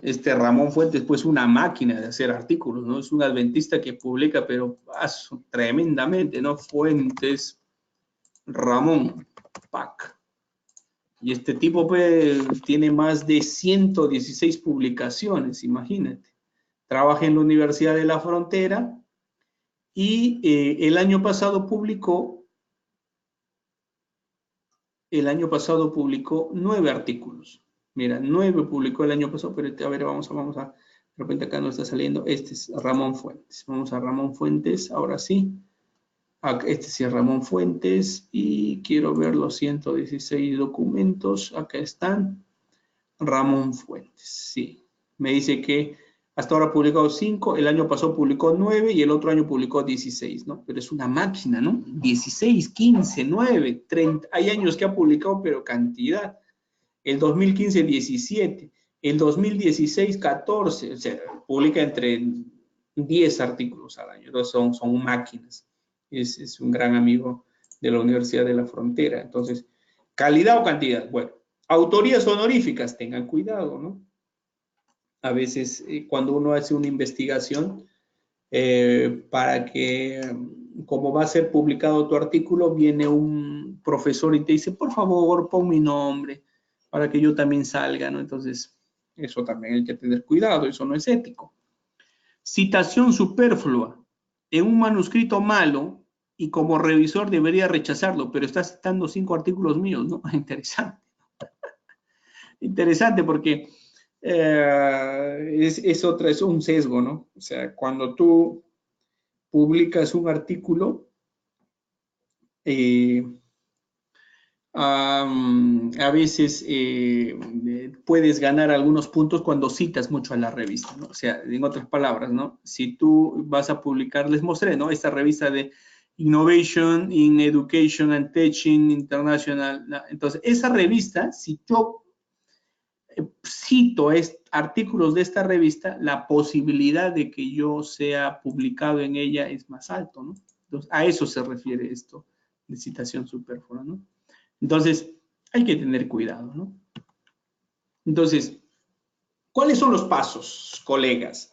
[SPEAKER 1] Este Ramón Fuentes, pues una máquina de hacer artículos, ¿no? Es un adventista que publica, pero tremendamente, ¿no? Fuentes, Ramón, PAC. Y este tipo pues, tiene más de 116 publicaciones, imagínate. Trabaja en la Universidad de la Frontera y el año pasado publicó 9 artículos. Mira, 9 publicó el año pasado, pero a ver, vamos a, de repente acá no está saliendo, este es Ramón Fuentes. Vamos a Ramón Fuentes, ahora sí. Este sí es Ramón Fuentes y quiero ver los 116 documentos, acá están. Ramón Fuentes, sí. Me dice que hasta ahora ha publicado 5, el año pasado publicó 9 y el otro año publicó 16, ¿no? Pero es una máquina, ¿no? 16, 15, 9, 30. Hay años que ha publicado, pero cantidad. El 2015, 17. El 2016, 14. O sea, publica entre 10 artículos al año. Entonces son máquinas. Es un gran amigo de la Universidad de la Frontera. Entonces, ¿calidad o cantidad? Bueno, autorías honoríficas, tengan cuidado, ¿no? A veces cuando uno hace una investigación, para que, como va a ser publicado tu artículo, viene un profesor y te dice, por favor, pon mi nombre, para que yo también salga, ¿no? Entonces, eso también hay que tener cuidado, eso no es ético. Citación superflua. En un manuscrito malo, y como revisor debería rechazarlo, pero está citando 5 artículos míos, ¿no? Interesante. Interesante porque es un sesgo, ¿no? O sea, cuando tú publicas un artículo, a veces puedes ganar algunos puntos cuando citas mucho a la revista, ¿no? O sea, en otras palabras, ¿no? Si tú vas a publicar, les mostré, ¿no? Esta revista de Innovation in Education and Teaching International, ¿no? Entonces, esa revista, si yo cito artículos de esta revista, la posibilidad de que yo sea publicado en ella es más alto, ¿no? Entonces, a eso se refiere esto de citación superflua, ¿no? Entonces, hay que tener cuidado, ¿no? Entonces, ¿cuáles son los pasos, colegas?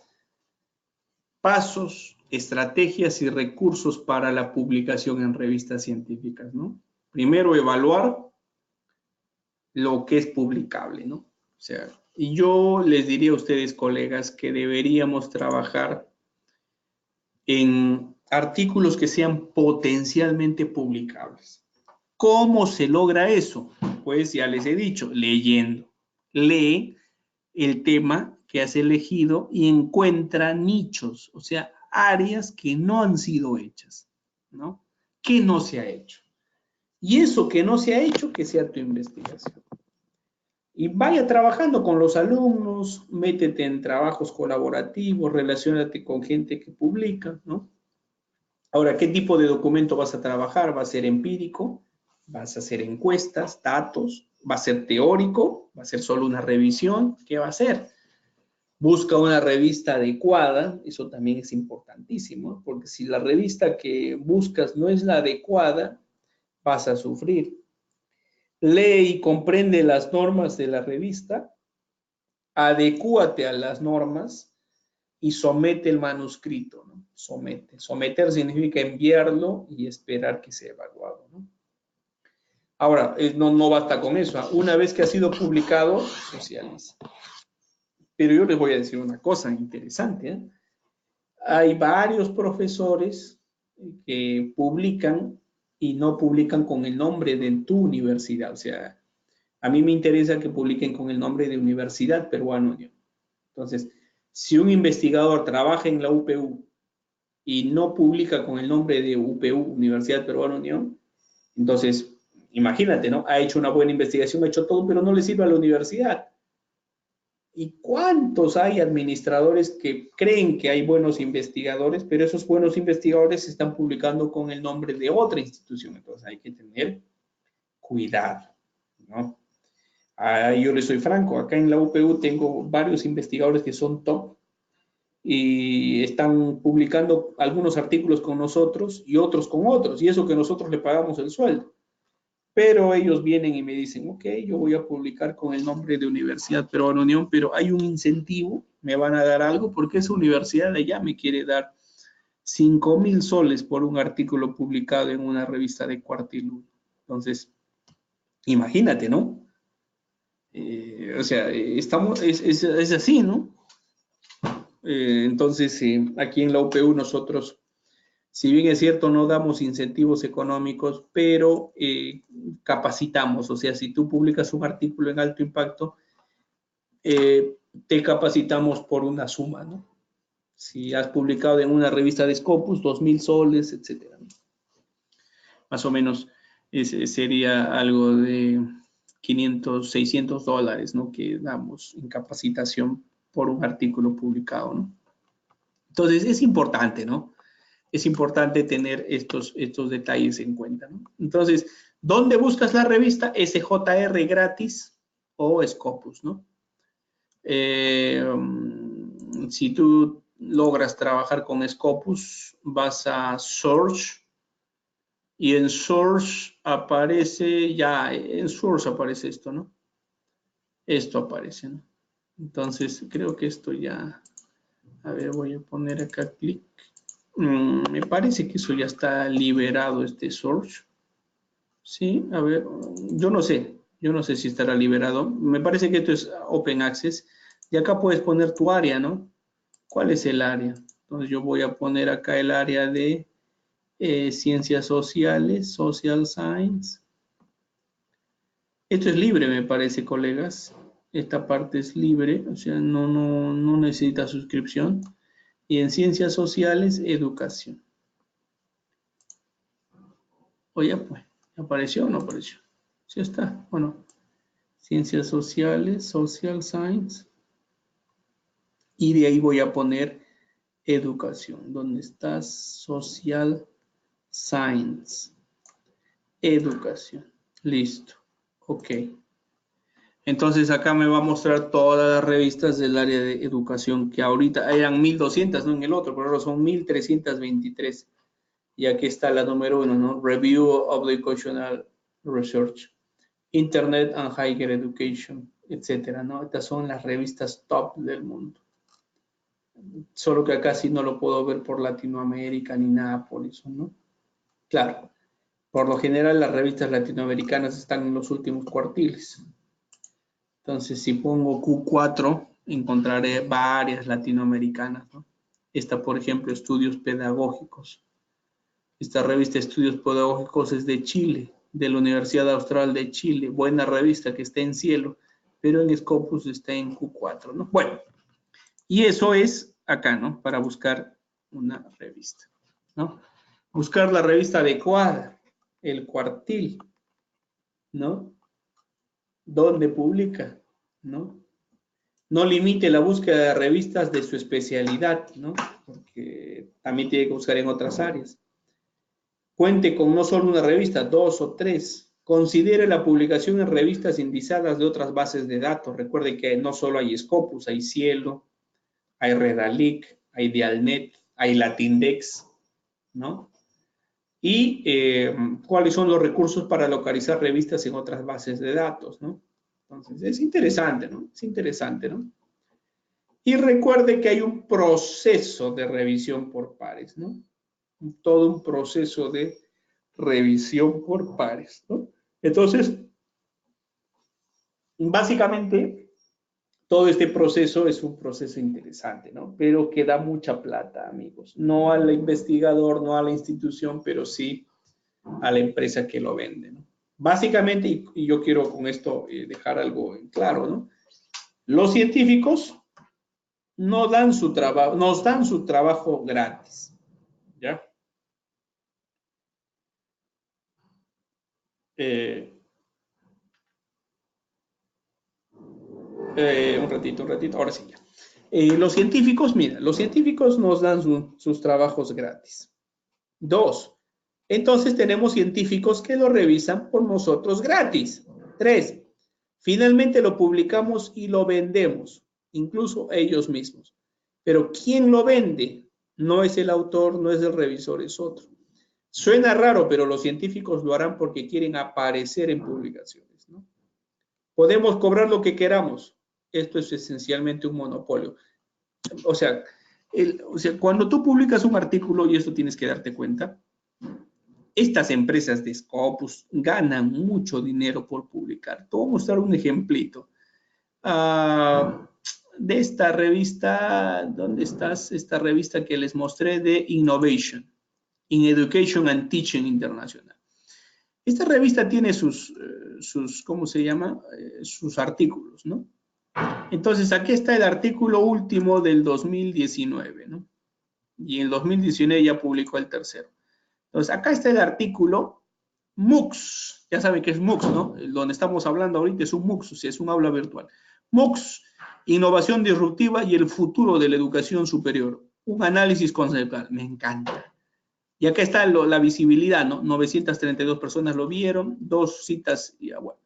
[SPEAKER 1] Pasos, estrategias y recursos para la publicación en revistas científicas, ¿no? Primero, evaluar lo que es publicable, ¿no? O sea, y yo les diría a ustedes, colegas, que deberíamos trabajar en artículos que sean potencialmente publicables. ¿Cómo se logra eso? Pues ya les he dicho, leyendo. Lee el tema que has elegido y encuentra nichos, o sea, áreas que no han sido hechas, ¿no? ¿Qué no se ha hecho? Y eso que no se ha hecho, que sea tu investigación. Y vaya trabajando con los alumnos, métete en trabajos colaborativos, relaciónate con gente que publica, ¿no? Ahora, ¿qué tipo de documento vas a trabajar? ¿Va a ser empírico? ¿Vas a hacer encuestas, datos? ¿Va a ser teórico? ¿Va a ser solo una revisión? ¿Qué va a ser? Busca una revista adecuada, eso también es importantísimo, porque si la revista que buscas no es la adecuada, vas a sufrir. Lee y comprende las normas de la revista, adecúate a las normas y somete el manuscrito, ¿no? Somete. Someter significa enviarlo y esperar que sea evaluado, ¿no? Ahora, no basta con eso. Una vez que ha sido publicado, socializa. Pero yo les voy a decir una cosa interesante, ¿eh? Hay varios profesores que publican y no publican con el nombre de tu universidad. O sea, a mí me interesa que publiquen con el nombre de Universidad Peruana Unión. Entonces, si un investigador trabaja en la UPU y no publica con el nombre de UPU, Universidad Peruana Unión, entonces, imagínate, ¿no? Ha hecho una buena investigación, ha hecho todo, pero no le sirve a la universidad. ¿Y cuántos hay administradores que creen que hay buenos investigadores, pero esos buenos investigadores se están publicando con el nombre de otra institución? Entonces hay que tener cuidado, ¿no? Yo les soy franco, acá en la UPU tengo varios investigadores que son top y están publicando algunos artículos con nosotros y otros con otros, y eso que nosotros le pagamos el sueldo. Pero ellos vienen y me dicen, ok, yo voy a publicar con el nombre de Universidad Peruana Unión, pero hay un incentivo, me van a dar algo, porque esa universidad de allá me quiere dar 5.000 soles por un artículo publicado en una revista de Cuartil. Entonces, imagínate, ¿no? O sea, es así, ¿no? Entonces, aquí en la UPU nosotros, si bien es cierto, no damos incentivos económicos, pero capacitamos. O sea, si tú publicas un artículo en alto impacto, te capacitamos por una suma, ¿no? Si has publicado en una revista de Scopus, 2.000 soles, etcétera, ¿no? Más o menos sería algo de 500, 600 dólares, ¿no? Que damos en capacitación por un artículo publicado, ¿no? Entonces, es importante, ¿no? Es importante tener estos detalles en cuenta, ¿no? Entonces, ¿dónde buscas la revista? SJR gratis o Scopus, ¿no? Si tú logras trabajar con Scopus, vas a Search y en Source aparece, ya en Source aparece esto, ¿no? Esto aparece, ¿no? Entonces, creo que esto ya, a ver, voy a poner acá clic. Me parece que eso ya está liberado, este Source. Sí, a ver, yo no sé si estará liberado. Me parece que esto es Open Access. Y acá puedes poner tu área, ¿no? ¿Cuál es el área? Entonces yo voy a poner acá el área de ciencias sociales, social science. Esto es libre, me parece, colegas. Esta parte es libre, o sea, no necesita suscripción. Y en ciencias sociales, educación. Oye, pues, ¿apareció o no apareció? Sí está, bueno. Ciencias sociales, social science. Y de ahí voy a poner educación. ¿Dónde estás? Social science. Educación. Listo. Ok. Entonces acá me va a mostrar todas las revistas del área de educación, que ahorita eran 1.200, no en el otro, pero ahora son 1.323. Y aquí está la número 1, ¿no? Review of Educational Research, Internet and Higher Education, etcétera, ¿no? Estas son las revistas top del mundo. Solo que acá sí no lo puedo ver por Latinoamérica ni nada por eso, ¿no? Claro, por lo general las revistas latinoamericanas están en los últimos cuartiles. Entonces, si pongo Q4, encontraré varias latinoamericanas, ¿no? Esta, por ejemplo, Estudios Pedagógicos. Esta revista Estudios Pedagógicos es de Chile, de la Universidad Austral de Chile. Buena revista que está en Cielo, pero en Scopus está en Q4, ¿no? Bueno, y eso es acá, ¿no? Para buscar una revista, ¿no? Buscar la revista adecuada, el cuartil, ¿no? ¿Dónde publica? ¿No? No limite la búsqueda de revistas de su especialidad, ¿no? Porque también tiene que buscar en otras áreas. Cuente con no solo una revista, 2 o 3. Considere la publicación en revistas indizadas de otras bases de datos. Recuerde que no solo hay Scopus, hay Cielo, hay Redalic, hay Dialnet, hay Latindex, ¿no? Y cuáles son los recursos para localizar revistas en otras bases de datos, ¿no? Entonces, es interesante, ¿no? Es interesante, ¿no? Y recuerde que hay un proceso de revisión por pares, ¿no? Todo un proceso de revisión por pares, ¿no? Entonces, básicamente, todo este proceso es un proceso interesante, ¿no? Pero que da mucha plata, amigos. No al investigador, no a la institución, pero sí a la empresa que lo vende, ¿no? Básicamente, y yo quiero con esto dejar algo en claro, ¿no? Los científicos no dan su trabajo, nos dan su trabajo gratis, ¿ya? Un ratito, ahora sí ya. Los científicos, mira, los científicos nos dan sus trabajos gratis. 2, entonces tenemos científicos que lo revisan por nosotros gratis. 3, finalmente lo publicamos y lo vendemos, incluso ellos mismos. Pero ¿quién lo vende? No es el autor, no es el revisor, es otro. Suena raro, pero los científicos lo harán porque quieren aparecer en publicaciones, ¿no? Podemos cobrar lo que queramos. Esto es esencialmente un monopolio. O sea, cuando tú publicas un artículo, y esto tienes que darte cuenta, estas empresas de Scopus ganan mucho dinero por publicar. Te voy a mostrar un ejemplito. De esta revista, ¿dónde estás? Esta revista que les mostré de Innovation, in Education and Teaching International. Esta revista tiene sus ¿cómo se llama? Sus artículos, ¿no? Entonces, aquí está el artículo último del 2019, ¿no? Y en el 2019 ya publicó el tercero. Entonces, acá está el artículo MOOCs. Ya saben que es MOOCs, ¿no? Donde estamos hablando ahorita es un MOOCs, o sea, es un aula virtual. MOOCs, innovación disruptiva y el futuro de la educación superior. Un análisis conceptual. Me encanta. Y acá está la visibilidad, ¿no? 932 personas lo vieron, 2 citas, y bueno.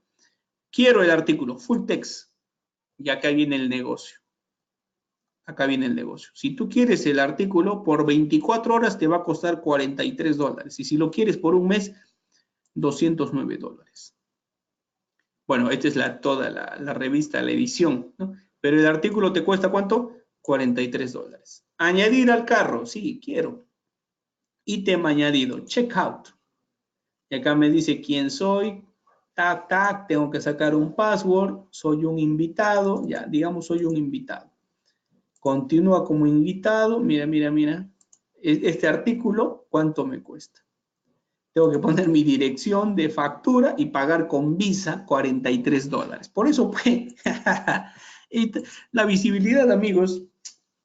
[SPEAKER 1] Quiero el artículo, full text. Y acá viene el negocio. Acá viene el negocio. Si tú quieres el artículo, por 24 horas te va a costar $43. Y si lo quieres por un mes, $209. Bueno, esta es toda la revista, la edición, ¿no? Pero el artículo te cuesta ¿cuánto? $43. Añadir al carro, sí, quiero. Ítem añadido, checkout. Y acá me dice quién soy, tac, tac, tengo que sacar un password, soy un invitado, ya, digamos soy un invitado. Continúa como invitado, mira, mira, mira. Este artículo, ¿cuánto me cuesta? Tengo que poner mi dirección de factura y pagar con Visa $43. Por eso, pues, la visibilidad, amigos,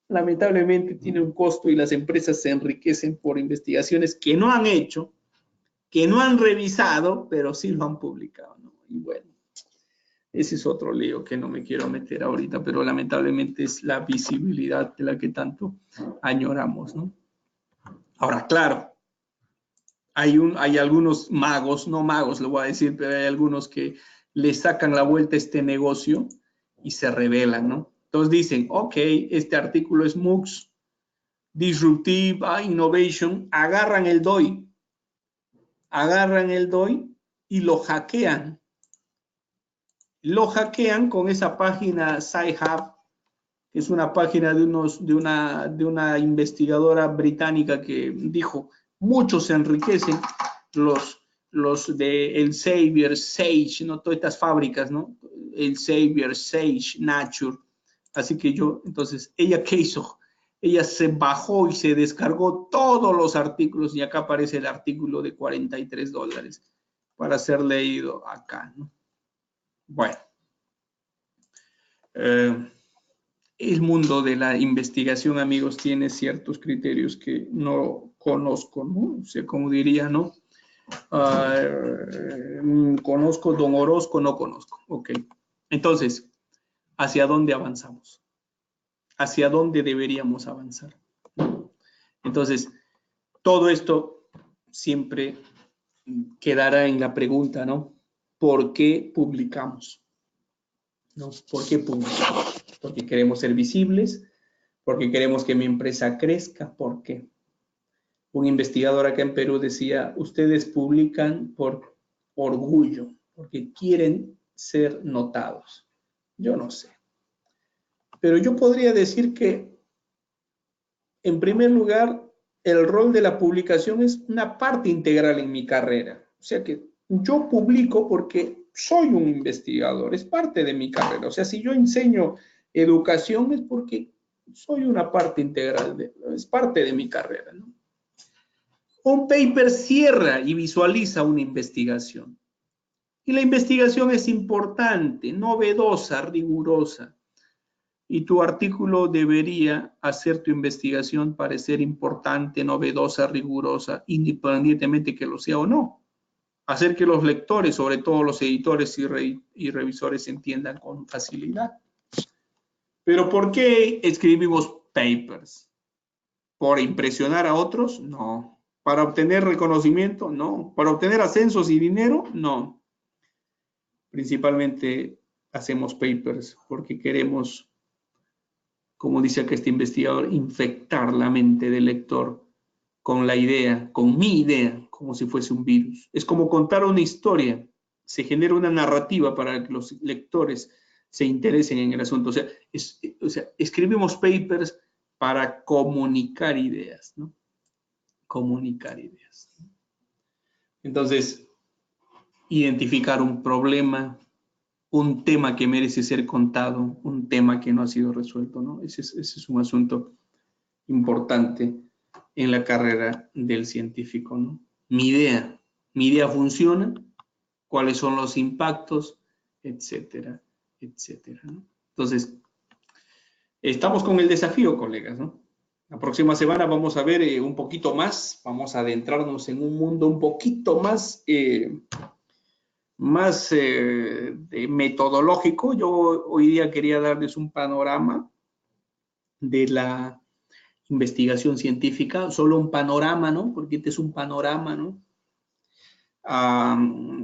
[SPEAKER 1] lamentablemente tiene un costo y las empresas se enriquecen por investigaciones que no han hecho, que no han revisado, pero sí lo han publicado, ¿no? Y bueno, ese es otro lío que no me quiero meter ahorita, pero lamentablemente es la visibilidad de la que tanto añoramos, ¿no? Ahora, claro, hay algunos magos, no magos lo voy a decir, pero hay algunos que le sacan la vuelta a este negocio y se rebelan, ¿no? Entonces dicen, ok, este artículo es MOOCs, Disruptive Innovation, agarran el DOI y lo hackean. Lo hackean con esa página Sci-Hub, que es una página de una investigadora británica que dijo, muchos se enriquecen, los de Elsevier, Sage, ¿no? Todas estas fábricas, ¿no? Elsevier, Sage, Nature. Así que entonces, ¿ella qué hizo? Ella se bajó y se descargó todos los artículos y acá aparece el artículo de $43 para ser leído acá, ¿no? Bueno. El mundo de la investigación, amigos, tiene ciertos criterios que no conozco, ¿no? O sea, como diría, ¿no? Conozco Don Orozco, no conozco. Ok. Entonces, ¿hacia dónde avanzamos? ¿Hacia dónde deberíamos avanzar? Entonces, todo esto siempre quedará en la pregunta, ¿no? ¿Por qué publicamos? ¿No? ¿Por qué publicamos? Porque queremos ser visibles, porque queremos que mi empresa crezca, porque un investigador acá en Perú decía, ustedes publican por orgullo, porque quieren ser notados. Yo no sé. Pero yo podría decir que, en primer lugar, el rol de la publicación es una parte integral en mi carrera. O sea que yo publico porque soy un investigador, es parte de mi carrera. O sea, si yo enseño educación es porque soy una parte integral, es parte de mi carrera, ¿no? Un paper cierra y visualiza una investigación. Y la investigación es importante, novedosa, rigurosa. Y tu artículo debería hacer tu investigación parecer importante, novedosa, rigurosa, independientemente que lo sea o no. Hacer que los lectores, sobre todo los editores y revisores, entiendan con facilidad. Pero ¿por qué escribimos papers? ¿Por impresionar a otros? No. ¿Para obtener reconocimiento? No. ¿Para obtener ascensos y dinero? No. Principalmente hacemos papers porque queremos, como dice acá este investigador, infectar la mente del lector con la idea, con mi idea, como si fuese un virus. Es como contar una historia. Se genera una narrativa para que los lectores se interesen en el asunto. O sea, escribimos papers para comunicar ideas, ¿no? Comunicar ideas. Entonces, identificar un problema, un tema que merece ser contado, un tema que no ha sido resuelto, ¿no? Ese es un asunto importante en la carrera del científico, ¿no? Mi idea funciona, cuáles son los impactos, etcétera, etcétera, ¿no? Entonces, estamos con el desafío, colegas, ¿no? La próxima semana vamos a ver un poquito más, vamos a adentrarnos en un mundo un poquito más metodológico. Yo hoy día quería darles un panorama de la investigación científica, solo un panorama, ¿no? Porque este es un panorama, ¿no?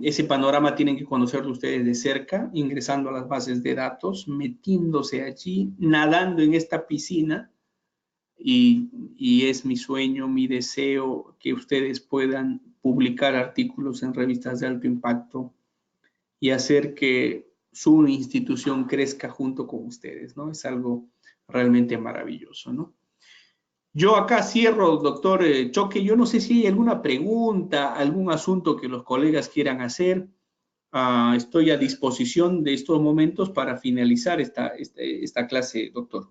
[SPEAKER 1] Ese panorama tienen que conocerlo ustedes de cerca, ingresando a las bases de datos, metiéndose allí, nadando en esta piscina, y es mi sueño, mi deseo que ustedes puedan publicar artículos en revistas de alto impacto y hacer que su institución crezca junto con ustedes, ¿no? Es algo realmente maravilloso, ¿no? Yo acá cierro, doctor Choque. Yo no sé si hay alguna pregunta, algún asunto que los colegas quieran hacer. Estoy a disposición de estos momentos para finalizar esta clase, doctor.